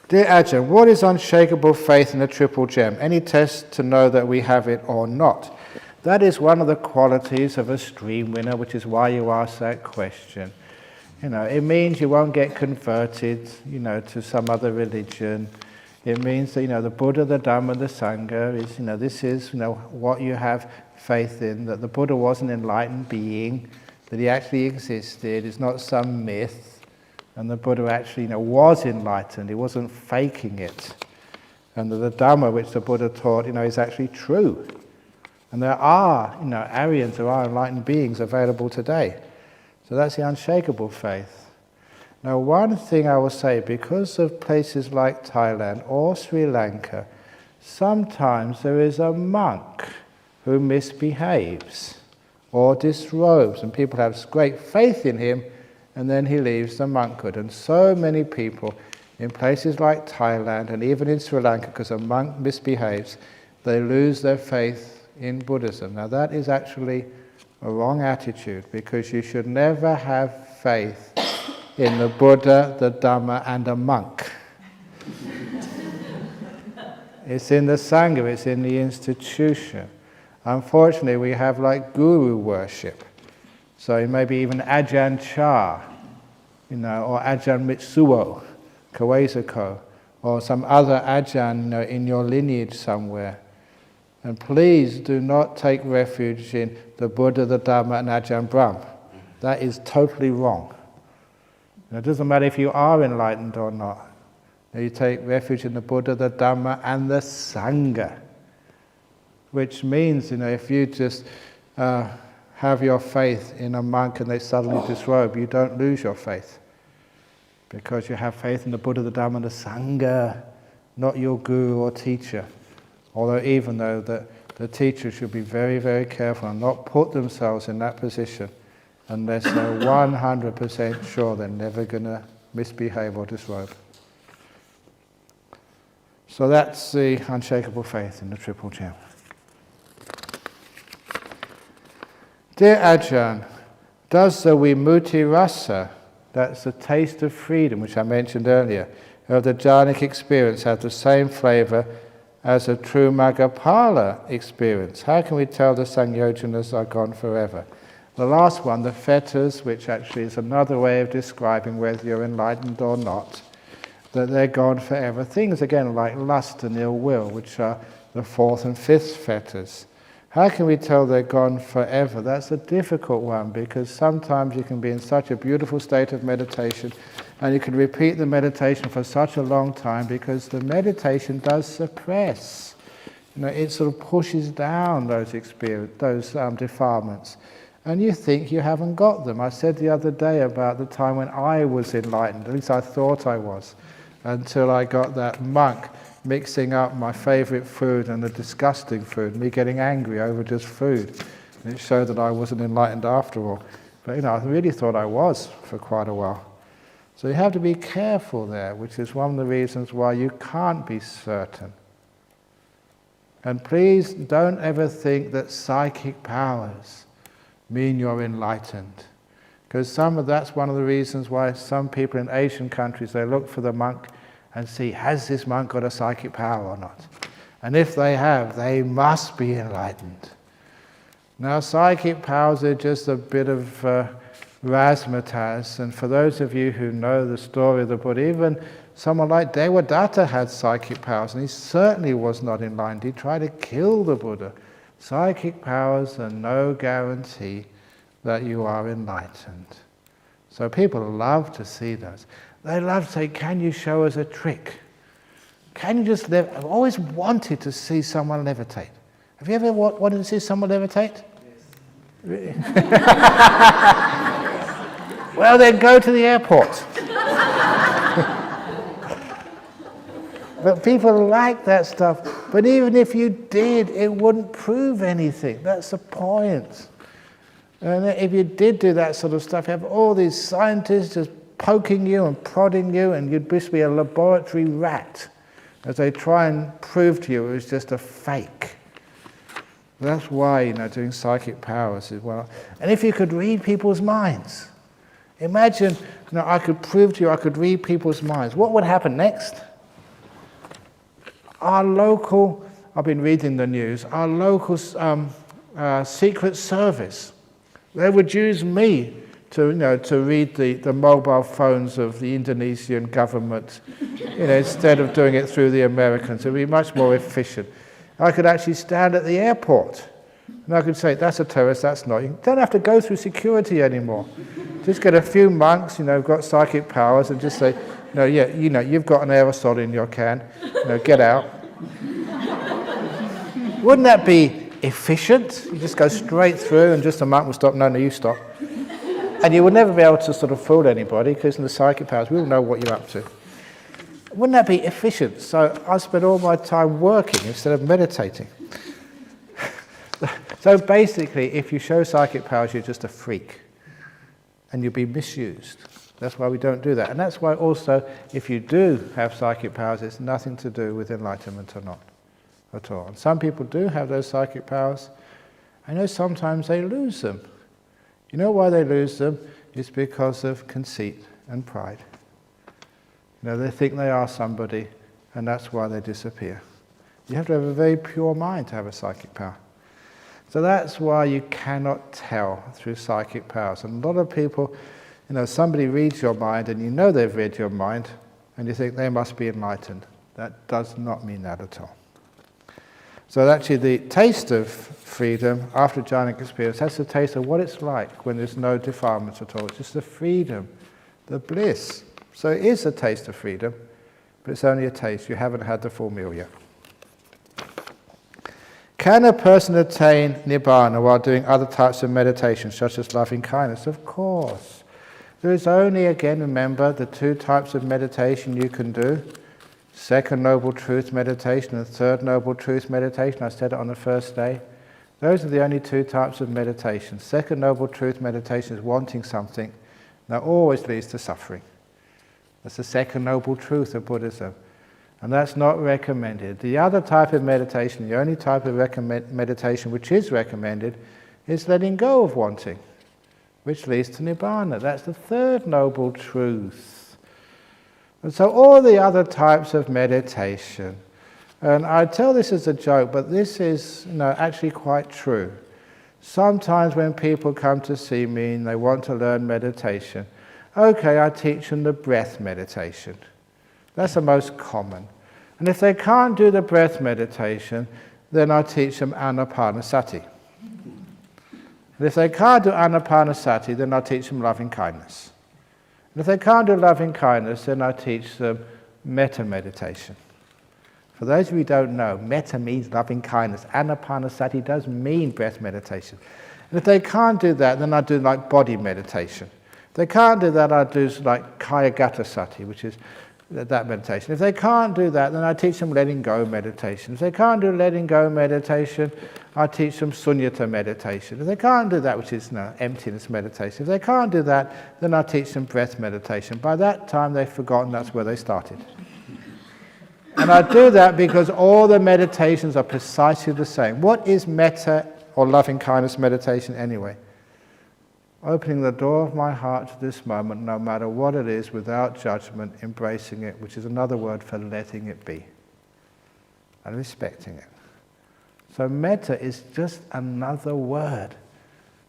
Dear Ajahn, what is unshakable faith in the triple gem? Any test to know that we have it or not? That is one of the qualities of a stream winner, which is why you ask that question. It means you won't get converted, to some other religion. It means that, the Buddha, the Dhamma, the Sangha is, this is, what you have faith in, that the Buddha was an enlightened being, that he actually existed, it's not some myth. And the Buddha actually, was enlightened. He wasn't faking it. And the Dhamma, which the Buddha taught, is actually true. And there are, Aryans, there are enlightened beings available today. So that's the unshakable faith. Now, one thing I will say, because of places like Thailand or Sri Lanka, sometimes there is a monk who misbehaves or disrobes, and people have great faith in him, and then he leaves the monkhood. And so many people in places like Thailand and even in Sri Lanka, because a monk misbehaves, they lose their faith in Buddhism. Now that is actually a wrong attitude, because you should never have faith in the Buddha, the Dhamma, and a monk. It's in the Sangha, it's in the institution. Unfortunately, we have guru worship. So maybe even Ajahn Chah, or Ajahn Mitsuo, Kawesako, or some other Ajahn, in your lineage somewhere. And please do not take refuge in the Buddha, the Dhamma, and Ajahn Brahm. That is totally wrong. It doesn't matter if you are enlightened or not. You take refuge in the Buddha, the Dhamma, and the Sangha. Which means, if you just have your faith in a monk and they suddenly disrobe, you don't lose your faith. Because you have faith in the Buddha, the Dhamma, and the Sangha, not your guru or teacher. Although even though the teacher should be very, very careful and not put themselves in that position unless they're 100% sure they're never going to misbehave or disrobe. So that's the unshakable faith in the triple gem. Dear Ajahn, does the vimutti rasa, that's the taste of freedom, which I mentioned earlier, of the jhanic experience have the same flavour as a true Maggaphala experience? How can we tell the Sangyojanas are gone forever? The last one, the fetters, which actually is another way of describing whether you're enlightened or not, that they're gone forever. Things again like lust and ill will, which are the fourth and fifth fetters. How can we tell they're gone forever? That's a difficult one, because sometimes you can be in such a beautiful state of meditation and you can repeat the meditation for such a long time, because the meditation does suppress. It sort of pushes down those defilements. And you think you haven't got them. I said the other day about the time when I was enlightened, at least I thought I was, until I got that monk mixing up my favourite food and the disgusting food, me getting angry over just food. And it showed that I wasn't enlightened after all. But I really thought I was for quite a while. So you have to be careful there, which is one of the reasons why you can't be certain. And please don't ever think that psychic powers mean you're enlightened. Because that's one of the reasons why some people in Asian countries, they look for the monk and see, has this monk got a psychic power or not? And if they have, they must be enlightened. Now, psychic powers are just a bit of razzmatazz, and for those of you who know the story of the Buddha, even someone like Devadatta had psychic powers, and he certainly was not enlightened. He tried to kill the Buddha. Psychic powers are no guarantee that you are enlightened. So people love to see those. They love to say, can you show us a trick? Can you just I've always wanted to see someone levitate. Have you ever wanted to see someone levitate? Yes. Really? Well, then go to the airport. But people like that stuff. But even if you did, it wouldn't prove anything. That's the point. And if you did do that sort of stuff, you have all these scientists just poking you and prodding you, and you'd just be a laboratory rat as they try and prove to you it was just a fake. That's why, doing psychic powers is well. And if you could read people's minds, imagine, I could prove to you I could read people's minds. What would happen next? Our local, I've been reading the news, our local secret service, they would use me to read the mobile phones of the Indonesian government, instead of doing it through the Americans. It would be much more efficient. I could actually stand at the airport and I could say, that's a terrorist, that's not. You don't have to go through security anymore. Just get a few monks, who've got psychic powers, and just say, you've got an aerosol in your can, get out. Wouldn't that be efficient? You just go straight through and just a monk will stop, no, you stop. And you would never be able to sort of fool anybody, because in the psychic powers, we all know what you're up to. Wouldn't that be efficient? So I spend all my time working instead of meditating. So basically, if you show psychic powers, you're just a freak. And you'll be misused. That's why we don't do that. And that's why also, if you do have psychic powers, it's nothing to do with enlightenment or not at all. And some people do have those psychic powers. I know sometimes they lose them. You know why they lose them? It's because of conceit and pride. They think they are somebody, and that's why they disappear. You have to have a very pure mind to have a psychic power. So that's why you cannot tell through psychic powers. And a lot of people, somebody reads your mind and they've read your mind and you think they must be enlightened. That does not mean that at all. So actually the taste of freedom after jhanic experience, that's the taste of what it's like when there's no defilements at all. It's just the freedom, the bliss. So it is a taste of freedom, but it's only a taste. You haven't had the full meal yet. Can a person attain nibbana while doing other types of meditation, such as loving kindness? Of course. There is only, again, remember, the two types of meditation you can do. Second Noble Truth meditation and Third Noble Truth meditation. I said it on the first day. Those are the only two types of meditation. Second Noble Truth meditation is wanting something. That always leads to suffering. That's the Second Noble Truth of Buddhism. And that's not recommended. The other type of meditation, the only type of meditation which is recommended, is letting go of wanting, which leads to nibbana. That's the Third Noble Truth. And so all the other types of meditation, and I tell this as a joke, but this is actually quite true. Sometimes when people come to see me and they want to learn meditation, okay, I teach them the breath meditation. That's the most common. And if they can't do the breath meditation, then I teach them anapanasati. And if they can't do anapanasati, then I teach them loving kindness. And if they can't do loving kindness, then I teach them metta meditation. For those of you who don't know, metta means loving kindness. Anapanasati does mean breath meditation. And if they can't do that, then I do like body meditation. If they can't do that, I do like kayagata sati, which is that meditation. If they can't do that, then I teach them letting go meditation. If they can't do letting go meditation, I teach them sunyata meditation. If they can't do that, which is emptiness meditation, if they can't do that, then I teach them breath meditation. By that time, they've forgotten that's where they started. And I do that because all the meditations are precisely the same. What is metta or loving kindness meditation anyway? Opening the door of my heart to this moment, no matter what it is, without judgment, embracing it, which is another word for letting it be, and respecting it. So metta is just another word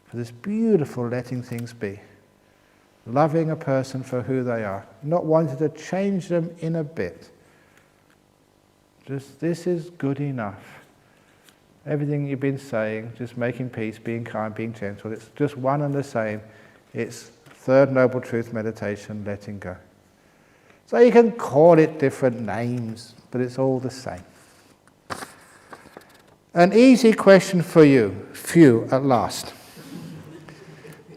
for this beautiful letting things be. Loving a person for who they are, not wanting to change them in a bit. Just, this is good enough. Everything you've been saying, just making peace, being kind, being gentle, it's just one and the same. It's Third Noble Truth meditation, letting go. So you can call it different names, but it's all the same. An easy question for you, few at last.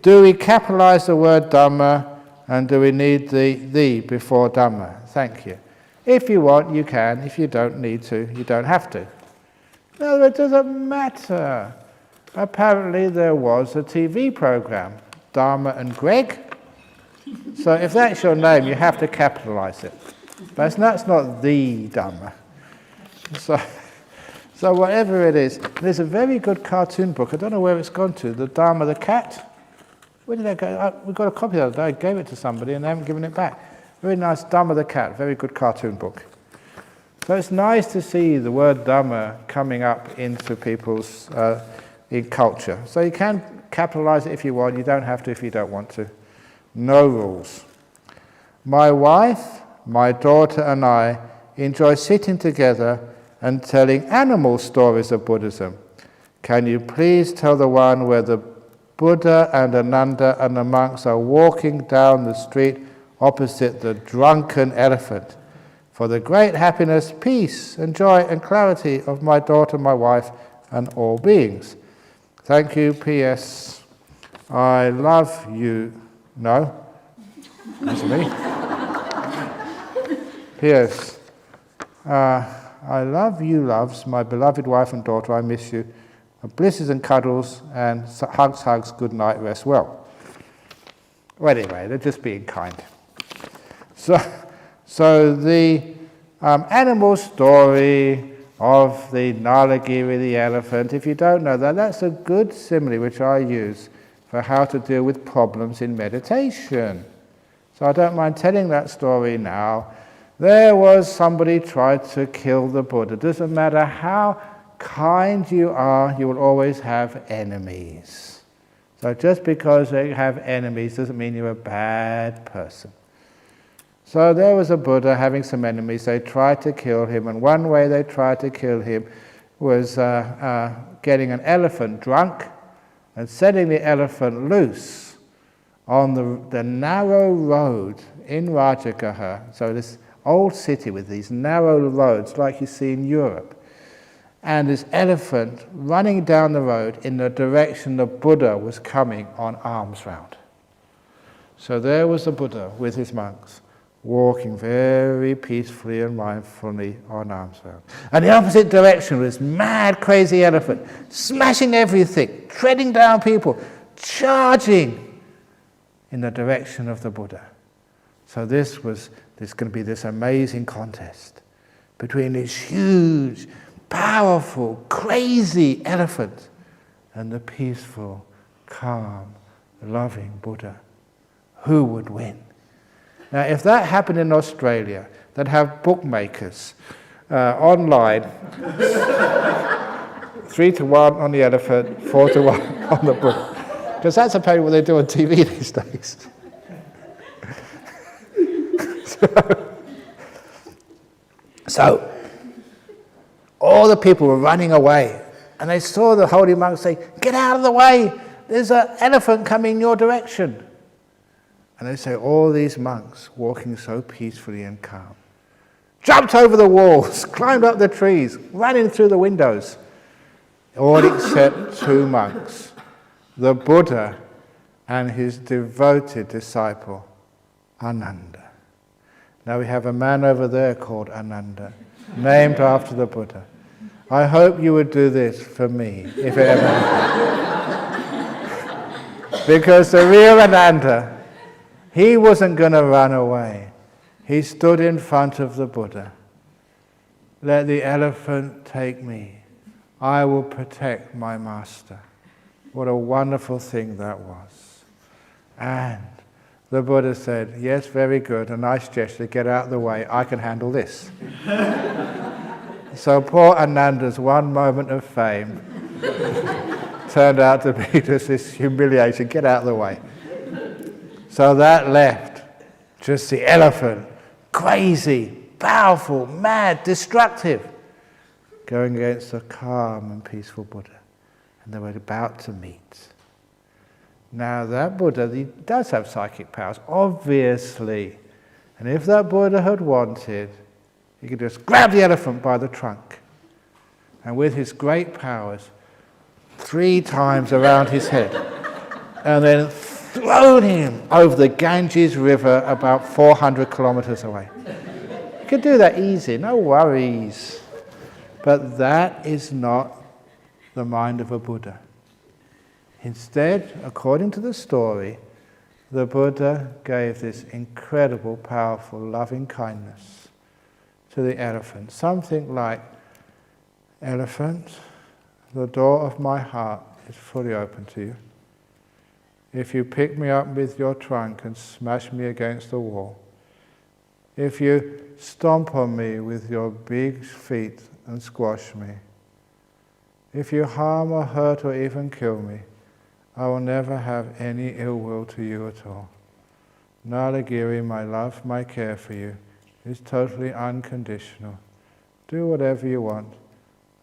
Do we capitalize the word Dhamma, and do we need the before Dhamma? Thank you. If you want, you can. If you don't need to, you don't have to. No, it doesn't matter. Apparently there was a TV program, Dharma and Greg. So if that's your name, you have to capitalize it. But that's not the Dhamma. So whatever it is, there's a very good cartoon book. I don't know where it's gone to. The Dharma the Cat. Where did that go? We got a copy of it. I gave it to somebody and they haven't given it back. Very nice Dhamma the Cat. Very good cartoon book. So it's nice to see the word Dhamma coming up into people's in culture. So you can capitalize it if you want, you don't have to if you don't want to. No rules. My wife, my daughter and I enjoy sitting together and telling animal stories of Buddhism. Can you please tell the one where the Buddha and Ananda and the monks are walking down the street opposite the drunken elephant, for the great happiness, peace and joy and clarity of my daughter, my wife, and all beings. Thank you, P.S. I love you. No? That's me. P.S. I love you, loves, my beloved wife and daughter, I miss you. Blisses and cuddles, and hugs, good night, rest well. Well, anyway, they're just being kind. So the animal story of the Nalagiri, the elephant, if you don't know that, that's a good simile which I use for how to deal with problems in meditation. So I don't mind telling that story now. There was somebody tried to kill the Buddha. Doesn't matter how kind you are, you will always have enemies. So just because you have enemies doesn't mean you're a bad person. So there was a Buddha having some enemies. They tried to kill him, and one way they tried to kill him was getting an elephant drunk and setting the elephant loose on the narrow road in Rajagaha. So this old city with these narrow roads like you see in Europe. And this elephant running down the road in the direction the Buddha was coming on alms round. So there was the Buddha with his monks, walking very peacefully and mindfully on alms round. And the opposite direction was mad, crazy elephant, smashing everything, treading down people, charging in the direction of the Buddha. So there's going to be this amazing contest between this huge, powerful, crazy elephant and the peaceful, calm, loving Buddha. Who would win? Now, if that happened in Australia, they'd have bookmakers online, 3-1 on the elephant, 4-1 on the Buddha. Because that's apparently what they do on TV these days. So, all the people were running away, and they saw the holy monks say, "Get out of the way, there's an elephant coming your direction." And they say, all these monks, walking so peacefully and calm, jumped over the walls, climbed up the trees, ran in through the windows, all except 2 monks, the Buddha and his devoted disciple, Ananda. Now we have a man over there called Ananda, named after the Buddha. I hope you would do this for me, if it ever happens. Because the real Ananda, he wasn't going to run away. He stood in front of the Buddha. Let the elephant take me. I will protect my master. What a wonderful thing that was. And the Buddha said, yes, very good, a nice gesture, get out of the way, I can handle this. So poor Ananda's one moment of fame turned out to be just this humiliation, get out of the way. So that left just the elephant, crazy, powerful, mad, destructive, going against the calm and peaceful Buddha. And they were about to meet. Now that Buddha, he does have psychic powers, obviously. And if that Buddha had wanted, he could just grab the elephant by the trunk. And with his great powers, 3 times around his head, and then thrown him over the Ganges River about 400 kilometers away. You could do that easy, no worries. But that is not the mind of a Buddha. Instead, according to the story, the Buddha gave this incredible, powerful, loving kindness to the elephant. Something like, elephant, the door of my heart is fully open to you. If you pick me up with your trunk and smash me against the wall, if you stomp on me with your big feet and squash me, if you harm or hurt or even kill me, I will never have any ill will to you at all. Nalagiri, my love, my care for you is totally unconditional. Do whatever you want.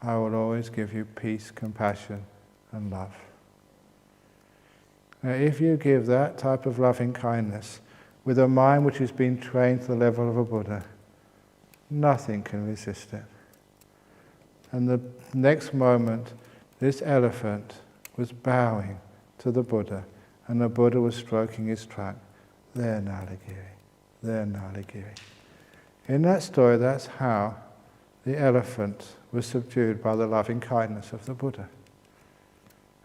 I will always give you peace, compassion, and love. Now, if you give that type of loving kindness with a mind which has been trained to the level of a Buddha, nothing can resist it. And the next moment, this elephant was bowing to the Buddha, and the Buddha was stroking his trunk. There, Nalagiri. There, Nalagiri. In that story, that's how the elephant was subdued by the loving kindness of the Buddha.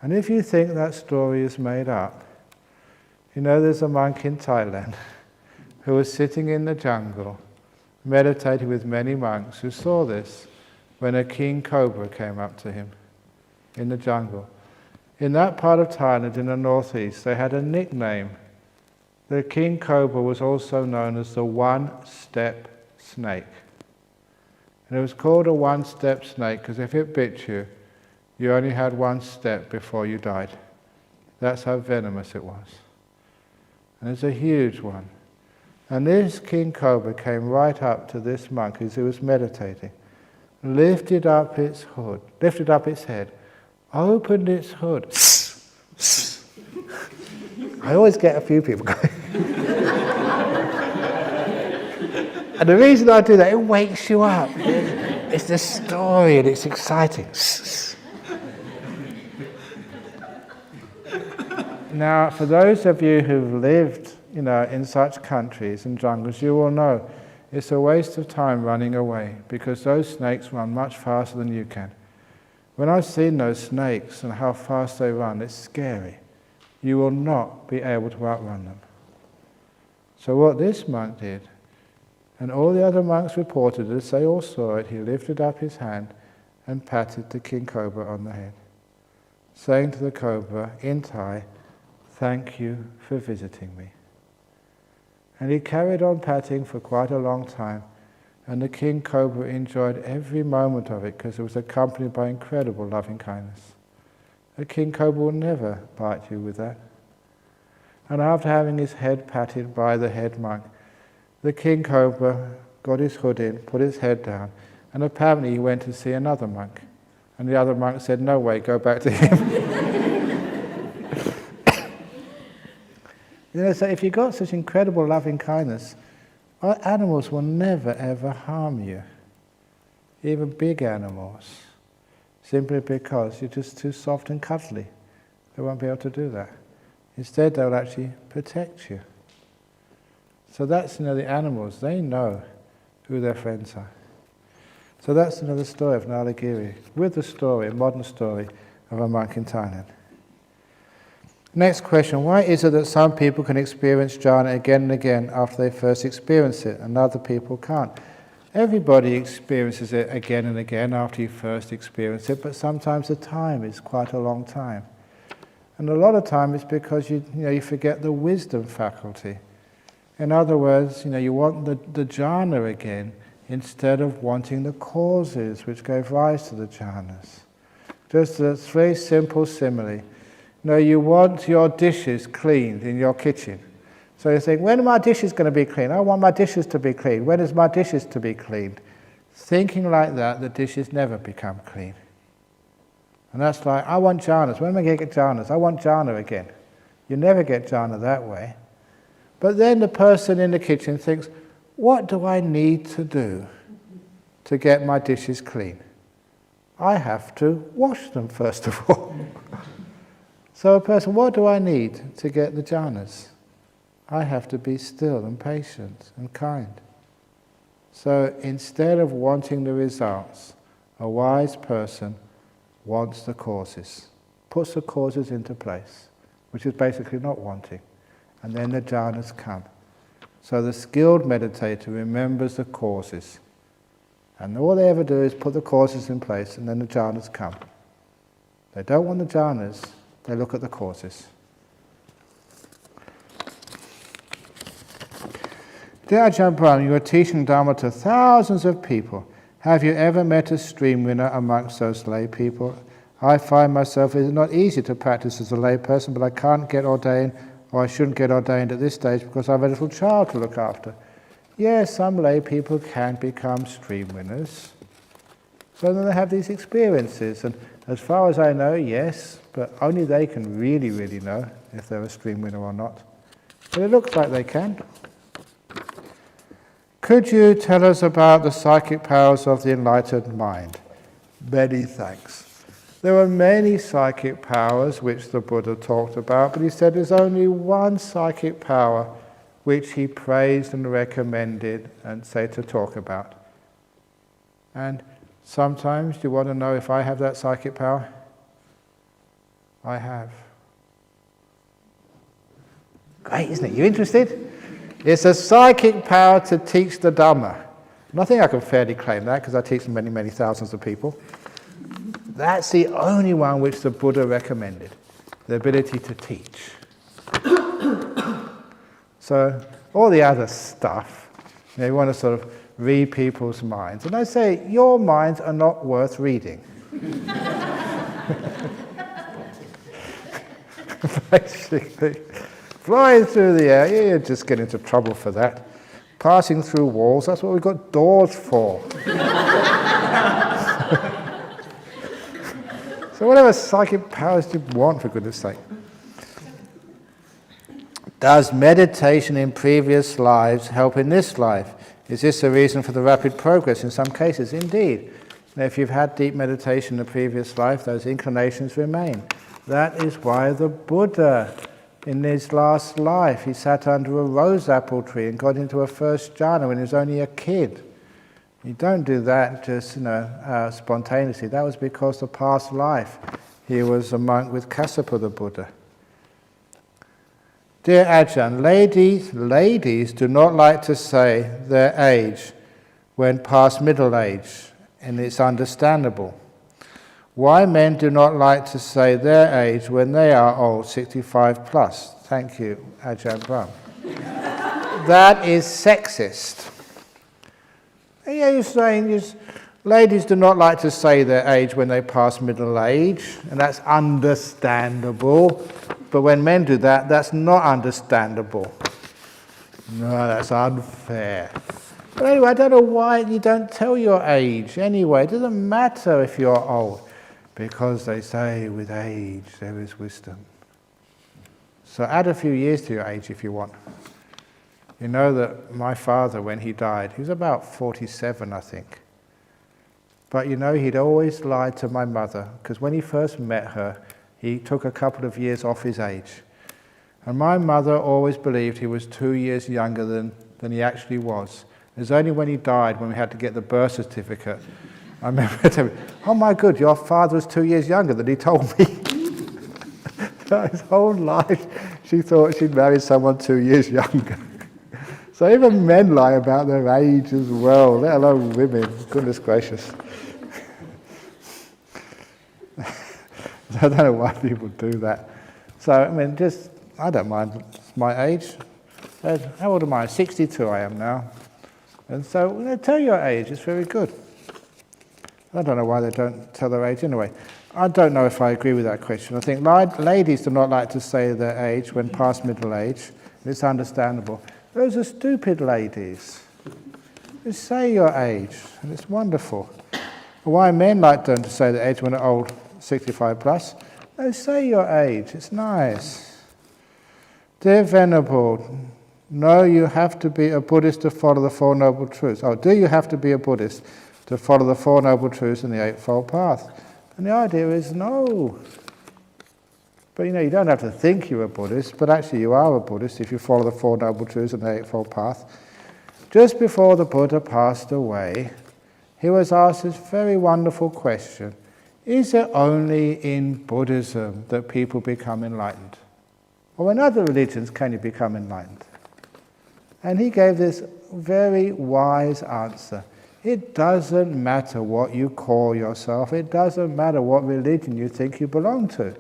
And if you think that story is made up, you know there's a monk in Thailand who was sitting in the jungle, meditating with many monks who saw this when a king cobra came up to him in the jungle. In that part of Thailand, in the northeast, they had a nickname. The king cobra was also known as the one-step snake. And it was called a one-step snake because if it bit you, you only had one step before you died. That's how venomous it was. And it's a huge one. And this king cobra came right up to this monk as he was meditating, lifted up its hood, lifted up its head, opened its hood. I always get a few people going. And the reason I do that, it wakes you up. It's the story and it's exciting. Now, for those of you who've lived, in such countries and jungles, you will know it's a waste of time running away because those snakes run much faster than you can. When I've seen those snakes and how fast they run, it's scary. You will not be able to outrun them. So what this monk did, and all the other monks reported as they all saw it, he lifted up his hand and patted the king cobra on the head, saying to the cobra in Thai, "Thank you for visiting me." And he carried on patting for quite a long time, and the king cobra enjoyed every moment of it because it was accompanied by incredible loving kindness. The king cobra will never bite you with that. And after having his head patted by the head monk, the king cobra got his hood in, put his head down, and apparently he went to see another monk. And the other monk said, "No way, go back to him." So if you've got such incredible loving kindness, animals will never ever harm you, even big animals, simply because you're just too soft and cuddly. They won't be able to do that. Instead, they'll actually protect you. So that's, the animals, they know who their friends are. So that's another story of Nalagiri, with the story, a modern story of a monk in Thailand. Next question, why is it that some people can experience jhana again and again after they first experience it, and other people can't? Everybody experiences it again and again after you first experience it, but sometimes the time is quite a long time. And a lot of time it's because you forget the wisdom faculty. In other words, you want the jhana again instead of wanting the causes which gave rise to the jhanas. Just a very simple simile. You want your dishes cleaned in your kitchen. So you think, when are my dishes going to be clean? I want my dishes to be clean. When is my dishes to be cleaned? Thinking like that, the dishes never become clean. And that's like, I want jhanas. When am I going to get jhanas? I want jhana again. You never get jhana that way. But then the person in the kitchen thinks, what do I need to do to get my dishes clean? I have to wash them first of all. So a person, what do I need to get the jhanas? I have to be still and patient and kind. So instead of wanting the results, a wise person wants the causes, puts the causes into place, which is basically not wanting. And then the jhanas come. So the skilled meditator remembers the causes. And all they ever do is put the causes in place, and then the jhanas come. They don't want the jhanas, they look at the causes. Dear Ajahn Brahm, you are teaching Dhamma to thousands of people. Have you ever met a stream winner amongst those lay people? I find myself, it is not easy to practice as a lay person, but I can't get ordained, or I shouldn't get ordained at this stage because I have a little child to look after. Yes, some lay people can become stream winners. So then they have these experiences, and as far as I know, yes, but only they can really, really know if they're a stream winner or not. But it looks like they can. Could you tell us about the psychic powers of the enlightened mind? Many thanks. There are many psychic powers which the Buddha talked about, but he said there's only one psychic power which he praised and recommended and said to talk about. And sometimes, do you want to know if I have that psychic power? I have. Great, isn't it? You interested? It's a psychic power to teach the Dhamma. And I think I can fairly claim that because I teach many, many thousands of people. That's the only one which the Buddha recommended, the ability to teach. So all the other stuff, you want to sort of read people's minds. And I say, your minds are not worth reading. Basically, flying through the air, you just get into trouble for that. Passing through walls, that's what we've got doors for. So whatever psychic powers you want, for goodness sake. Does meditation in previous lives help in this life? Is this the reason for the rapid progress in some cases? Indeed. Now, if you've had deep meditation in a previous life, those inclinations remain. That is why the Buddha, in his last life, he sat under a rose apple tree and got into a first jhana when he was only a kid. You don't do that just, spontaneously. That was because the past life he was a monk with Kassapa the Buddha. Dear Ajahn, ladies do not like to say their age when past middle age, and it's understandable. Why men do not like to say their age when they are old, 65 plus? Thank you, Ajahn Brahm. That is sexist. Yeah, you're saying ladies do not like to say their age when they pass middle age, and that's understandable. But when men do that, that's not understandable. No, that's unfair. But anyway, I don't know why you don't tell your age anyway. It doesn't matter if you're old, because they say with age there is wisdom. So add a few years to your age if you want. You know that my father, when he died, he was about 47, I think. But you know, he'd always lied to my mother, because when he first met her, he took a couple of years off his age. And my mother always believed he was 2 years younger than he actually was. It was only when he died, when we had to get the birth certificate, I remember telling him, oh my God, your father was 2 years younger than he told me. His whole life, she thought she'd married someone 2 years younger. So even men lie about their age as well, let alone women. Goodness gracious. I don't know why people do that. So, I mean, I don't mind my age. How old am I? 62 I am now. And so, tell your age, it's very good. I don't know why they don't tell their age anyway. I don't know if I agree with that question. I think ladies do not like to say their age when past middle age. It's understandable. Those are stupid ladies. Just say your age, and it's wonderful. Why men like to say their age when they're old, 65 plus? No, say your age, it's nice. Dear Venerable, no, you have to be a Buddhist to follow the Four Noble Truths. Oh, do you have to be a Buddhist to follow the Four Noble Truths and the Eightfold Path? And the idea is no. But you don't have to think you're a Buddhist, but actually you are a Buddhist if you follow the Four Noble Truths and the Eightfold Path. Just before the Buddha passed away, he was asked this very wonderful question: is it only in Buddhism that people become enlightened? Or in other religions can you become enlightened? And he gave this very wise answer. It doesn't matter what you call yourself. It doesn't matter what religion you think you belong to.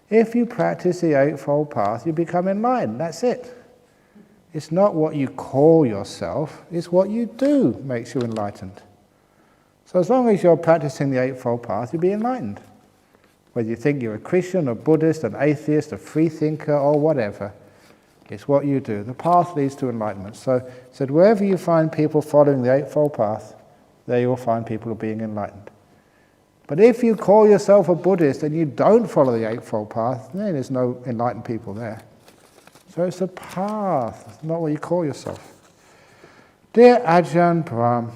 If you practice the Eightfold Path, you become enlightened. That's it. It's not what you call yourself, it's what you do makes you enlightened. So as long as you're practicing the Eightfold Path, you'll be enlightened. Whether you think you're a Christian, a Buddhist, an atheist, a free thinker, or whatever, it's what you do. The path leads to enlightenment. So it said, wherever you find people following the Eightfold Path, there you'll find people being enlightened. But if you call yourself a Buddhist and you don't follow the Eightfold Path, then there's no enlightened people there. So it's a path, not what you call yourself. Dear Ajahn Brahm,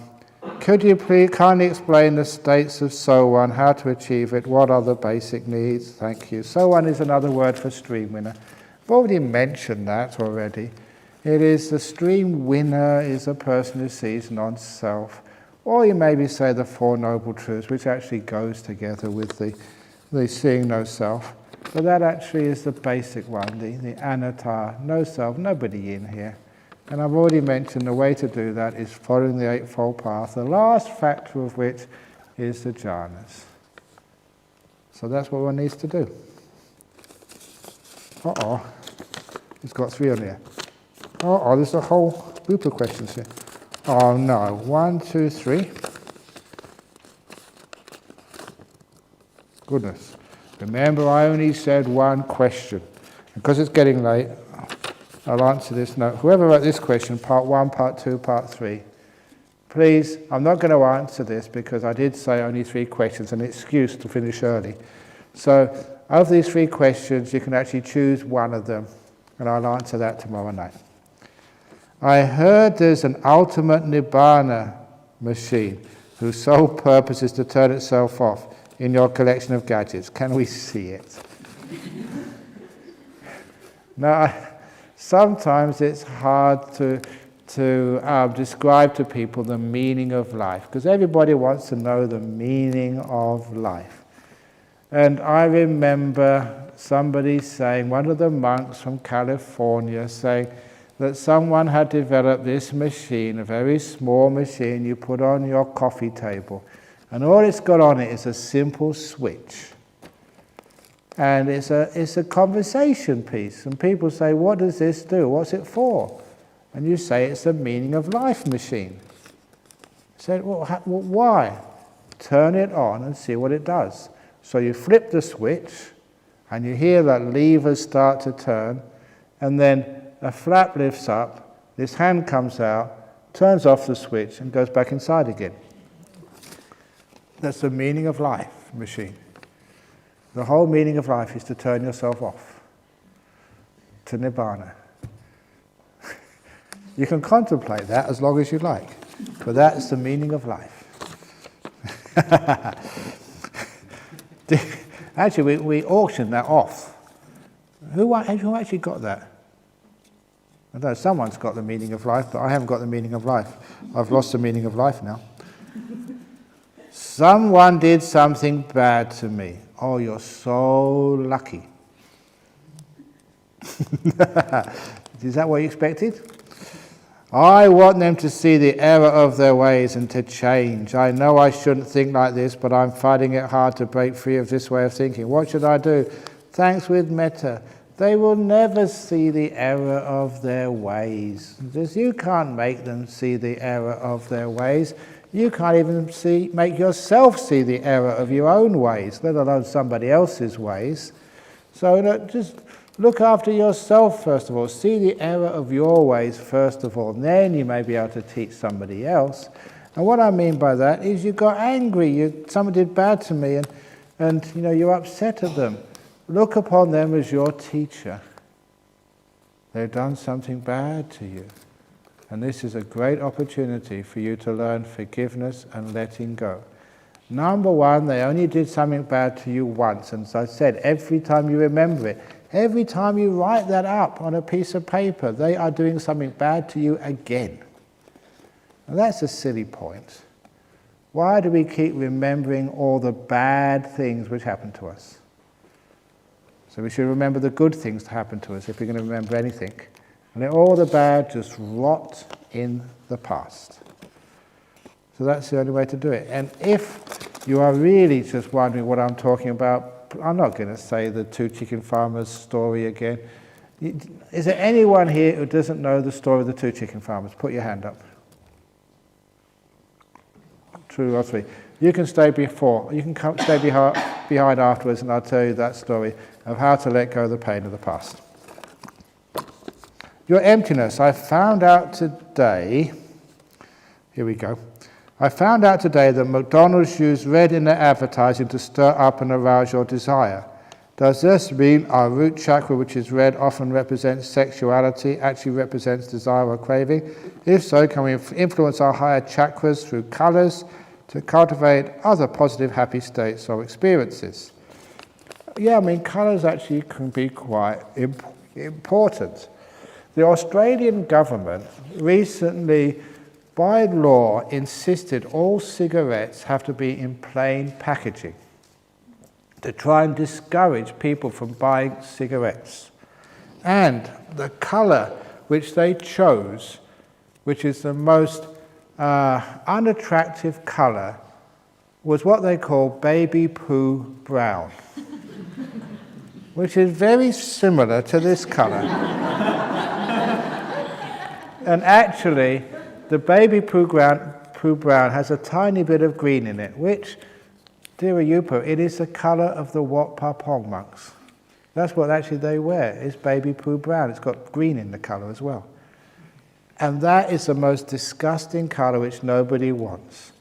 could you please kindly explain the states of so one, how to achieve it, what are the basic needs? Thank you. So one is another word for stream winner. I've already mentioned that already. It is the stream winner is a person who sees non-self. Or you maybe say the Four Noble Truths, which actually goes together with the seeing no self. But that actually is the basic one, the anatta, no self, nobody in here. And I've already mentioned the way to do that is following the Eightfold Path, the last factor of which is the jhanas. So that's what one needs to do. It's got 3 on here. There's a whole group of questions here. Oh no, 1, 2, 3. Goodness. Remember, I only said one question. Because it's getting late, I'll answer this now. Whoever wrote this question, part 1, part 2, part 3, please, I'm not going to answer this because I did say only 3 questions, an excuse to finish early. So, of these 3 questions, you can actually choose one of them, and I'll answer that tomorrow night. I heard there's an ultimate nibbana machine whose sole purpose is to turn itself off in your collection of gadgets. Can we see it? Now, sometimes it's hard to describe to people the meaning of life, because everybody wants to know the meaning of life. And I remember somebody saying, one of the monks from California saying that someone had developed this machine, a very small machine you put on your coffee table, and all it's got on it is a simple switch. And it's a conversation piece. And people say, what does this do? What's it for? And you say, it's a meaning of life machine. I said, well, why? Turn it on and see what it does. So you flip the switch, and you hear that levers start to turn, and then a flap lifts up, this hand comes out, turns off the switch, and goes back inside again. That's the meaning of life machine. The whole meaning of life is to turn yourself off to nibbana. You can contemplate that as long as you like, but that's the meaning of life. Actually, we auctioned that off. Who actually got that? I don't know, someone's got the meaning of life, but I haven't got the meaning of life. I've lost the meaning of life now. Someone did something bad to me. Oh, you're so lucky. Is that what you expected? I want them to see the error of their ways and to change. I know I shouldn't think like this, but I'm finding it hard to break free of this way of thinking. What should I do? Thanks with metta. They will never see the error of their ways. Because you can't make them see the error of their ways. You can't even make yourself see the error of your own ways, let alone somebody else's ways. So just look after yourself first of all. See the error of your ways first of all. And then you may be able to teach somebody else. And what I mean by that is you got angry. Someone did bad to me, and you're upset at them. Look upon them as your teacher. They've done something bad to you. And this is a great opportunity for you to learn forgiveness and letting go. Number one, they only did something bad to you once. And as I said, every time you remember it, every time you write that up on a piece of paper, they are doing something bad to you again. Now that's a silly point. Why do we keep remembering all the bad things which happen to us? So we should remember the good things that happen to us if we're going to remember anything. And let all the bad just rot in the past. So that's the only way to do it. And if you are really just wondering what I'm talking about, I'm not going to say the 2 chicken farmers story again. Is there anyone here who doesn't know the story of the two chicken farmers? Put your hand up. 2 or 3. You can stay before. You can stay behind afterwards, and I'll tell you that story of how to let go of the pain of the past. Your emptiness. I found out today. Here we go. I found out today that McDonald's use red in their advertising to stir up and arouse your desire. Does this mean our root chakra, which is red, often represents sexuality, actually represents desire or craving? If so, can we influence our higher chakras through colours to cultivate other positive, happy states or experiences? Yeah, I mean, colours actually can be quite important. The Australian government recently, by law, insisted all cigarettes have to be in plain packaging to try and discourage people from buying cigarettes. And the colour which they chose, which is the most unattractive colour, was what they call baby poo brown, which is very similar to this colour. And actually, the baby poo brown has a tiny bit of green in it, which, dear Yupo, it is the colour of the Wat Pa Pong monks. That's what actually they wear, is baby poo brown. It's got green in the colour as well. And that is the most disgusting colour which nobody wants.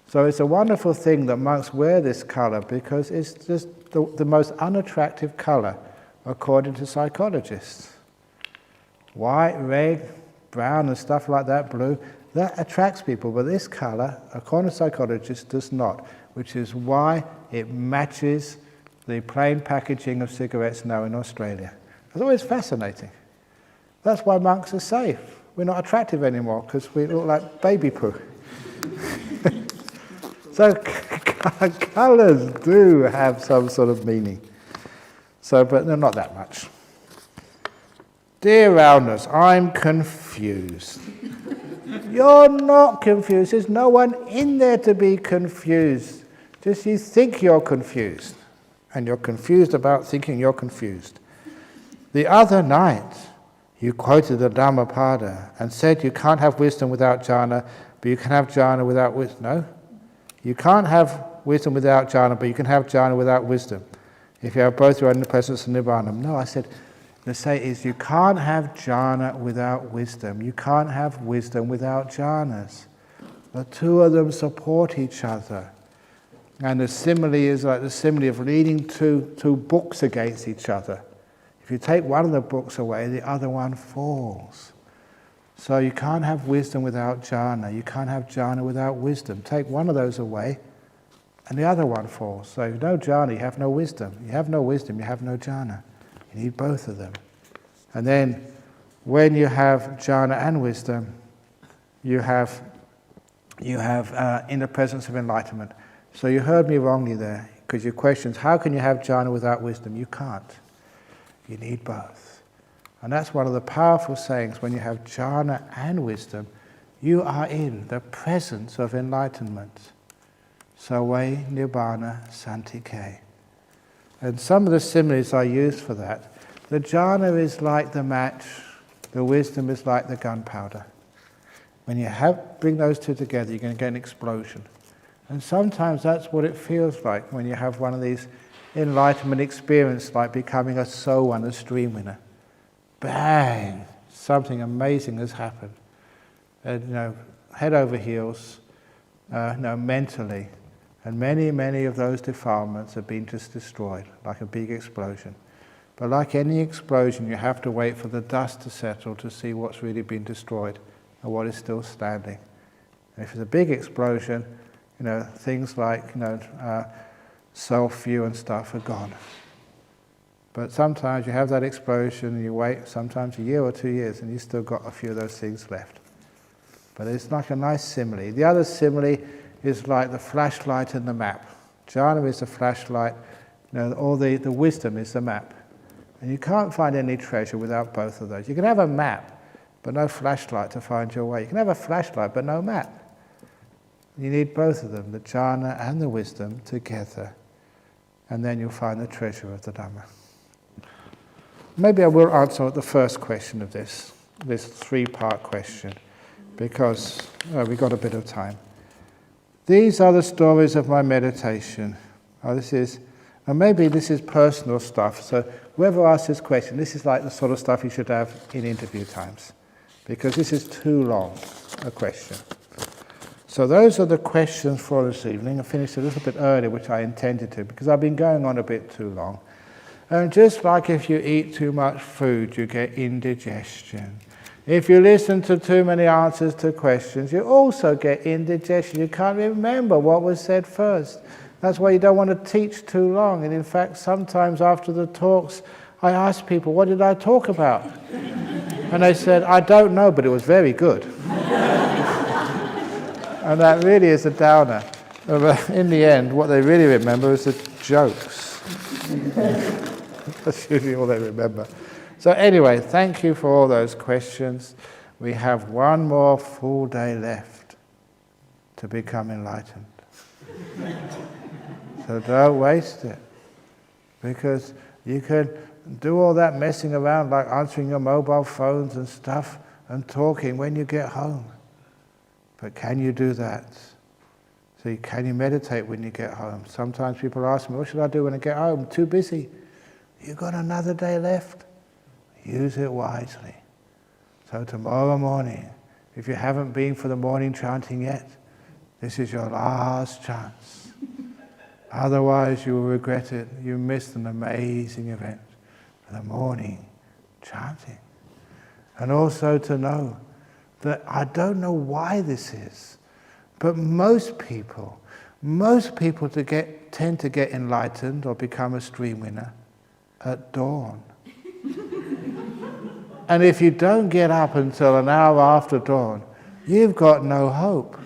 So it's a wonderful thing that monks wear this colour, because it's just the most unattractive colour according to psychologists. White, red, brown and stuff like that, blue, that attracts people, but this colour, according to psychologists, does not, which is why it matches the plain packaging of cigarettes now in Australia. It's always fascinating. That's why monks are safe. We're not attractive anymore because we look like baby poo. So colours do have some sort of meaning. So, but they're not that much. Dear Rounders, I'm confused. You're not confused. There's no one in there to be confused. Just you think you're confused. And you're confused about thinking you're confused. The other night, you quoted the Dhammapada and said you can't have wisdom without jhana, but you can have jhana without wisdom. No? You can't have wisdom without jhana, but you can have jhana without wisdom. If you have both, you're in the presence of Nibbana. No, I said, the say is you can't have jhana without wisdom. You can't have wisdom without jhanas. The two of them support each other. And the simile is like the simile of leaning two books against each other. If you take one of the books away, the other one falls. So you can't have wisdom without jhana. You can't have jhana without wisdom. Take one of those away, and the other one falls. So if no jhana, you have no wisdom. You have no wisdom, you have no jhana. You need both of them. And then when you have jhana and wisdom, you have in the presence of enlightenment. So you heard me wrongly there, because your question's, how can you have jhana without wisdom? You can't. You need both. And that's one of the powerful sayings. When you have jhana and wisdom, you are in the presence of enlightenment. Sawe nibbana santike. And some of the similes I use for that, the jhana is like the match, the wisdom is like the gunpowder. When you bring those two together, you're going to get an explosion. And sometimes that's what it feels like when you have one of these enlightenment experiences, like becoming a soul one, a stream winner. Bang! Something amazing has happened. And, head over heels, mentally. And many, many of those defilements have been just destroyed, like a big explosion. But like any explosion, you have to wait for the dust to settle to see what's really been destroyed and what is still standing. And if it's a big explosion, things like, self-view and stuff are gone. But sometimes you have that explosion and you wait, sometimes a year or 2 years, and you've still got a few of those things left. But it's like a nice simile. The other simile is like the flashlight and the map. Jhana is the flashlight, all the wisdom is the map. And you can't find any treasure without both of those. You can have a map, but no flashlight to find your way. You can have a flashlight, but no map. You need both of them, the jhana and the wisdom together. And then you'll find the treasure of the Dhamma. Maybe I will answer the first question of this three-part question, because we've got a bit of time. These are the stories of my meditation. And maybe this is personal stuff, so whoever asks this question, this is like the sort of stuff you should have in interview times, because this is too long a question. So those are the questions for this evening. I finished a little bit early, which I intended to, because I've been going on a bit too long. And just like if you eat too much food, you get indigestion. If you listen to too many answers to questions, you also get indigestion. You can't remember what was said first. That's why you don't want to teach too long. And in fact, sometimes after the talks, I ask people, what did I talk about? And they said, I don't know, but it was very good. And that really is a downer. In the end, what they really remember is the jokes. That's usually all they remember. So anyway, thank you for all those questions. We have one more full day left to become enlightened. So don't waste it. Because you can do all that messing around, like answering your mobile phones and stuff, and talking when you get home. But can you do that? So can you meditate when you get home? Sometimes people ask me, what should I do when I get home? I'm too busy. You've got another day left. Use it wisely. So tomorrow morning, if you haven't been for the morning chanting yet, this is your last chance. Otherwise you will regret it. You missed an amazing event, the morning chanting. And also to know that I don't know why this is, but most people tend to get enlightened or become a stream winner at dawn. And if you don't get up until an hour after dawn, you've got no hope.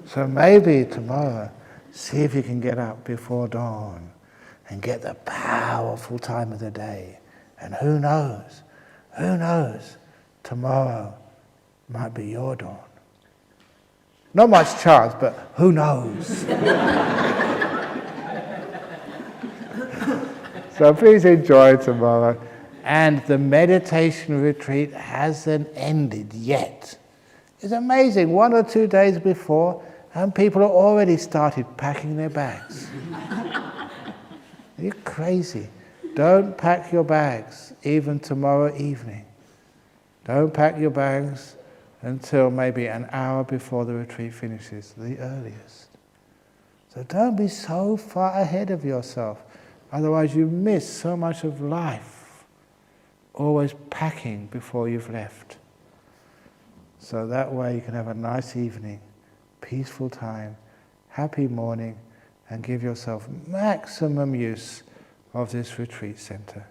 So maybe tomorrow, see if you can get up before dawn and get the powerful time of the day. And who knows, tomorrow might be your dawn. Not much chance, but who knows? So please enjoy tomorrow. And the meditation retreat hasn't ended yet. It's amazing, 1 or 2 days before, and people have already started packing their bags. You're crazy. Don't pack your bags, even tomorrow evening. Don't pack your bags until maybe an hour before the retreat finishes, the earliest. So don't be so far ahead of yourself. Otherwise you miss so much of life. Always packing before you've left. So that way you can have a nice evening, peaceful time, happy morning, and give yourself maximum use of this retreat center.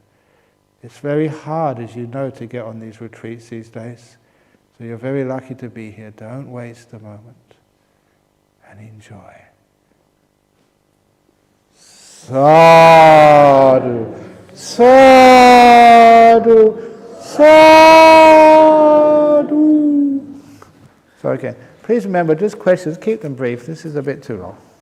It's very hard, as you know, to get on these retreats these days. So you're very lucky to be here. Don't waste a moment and enjoy. Sadhu, sadhu, sadhu. So again, please remember, just questions, keep them brief. This is a bit too long.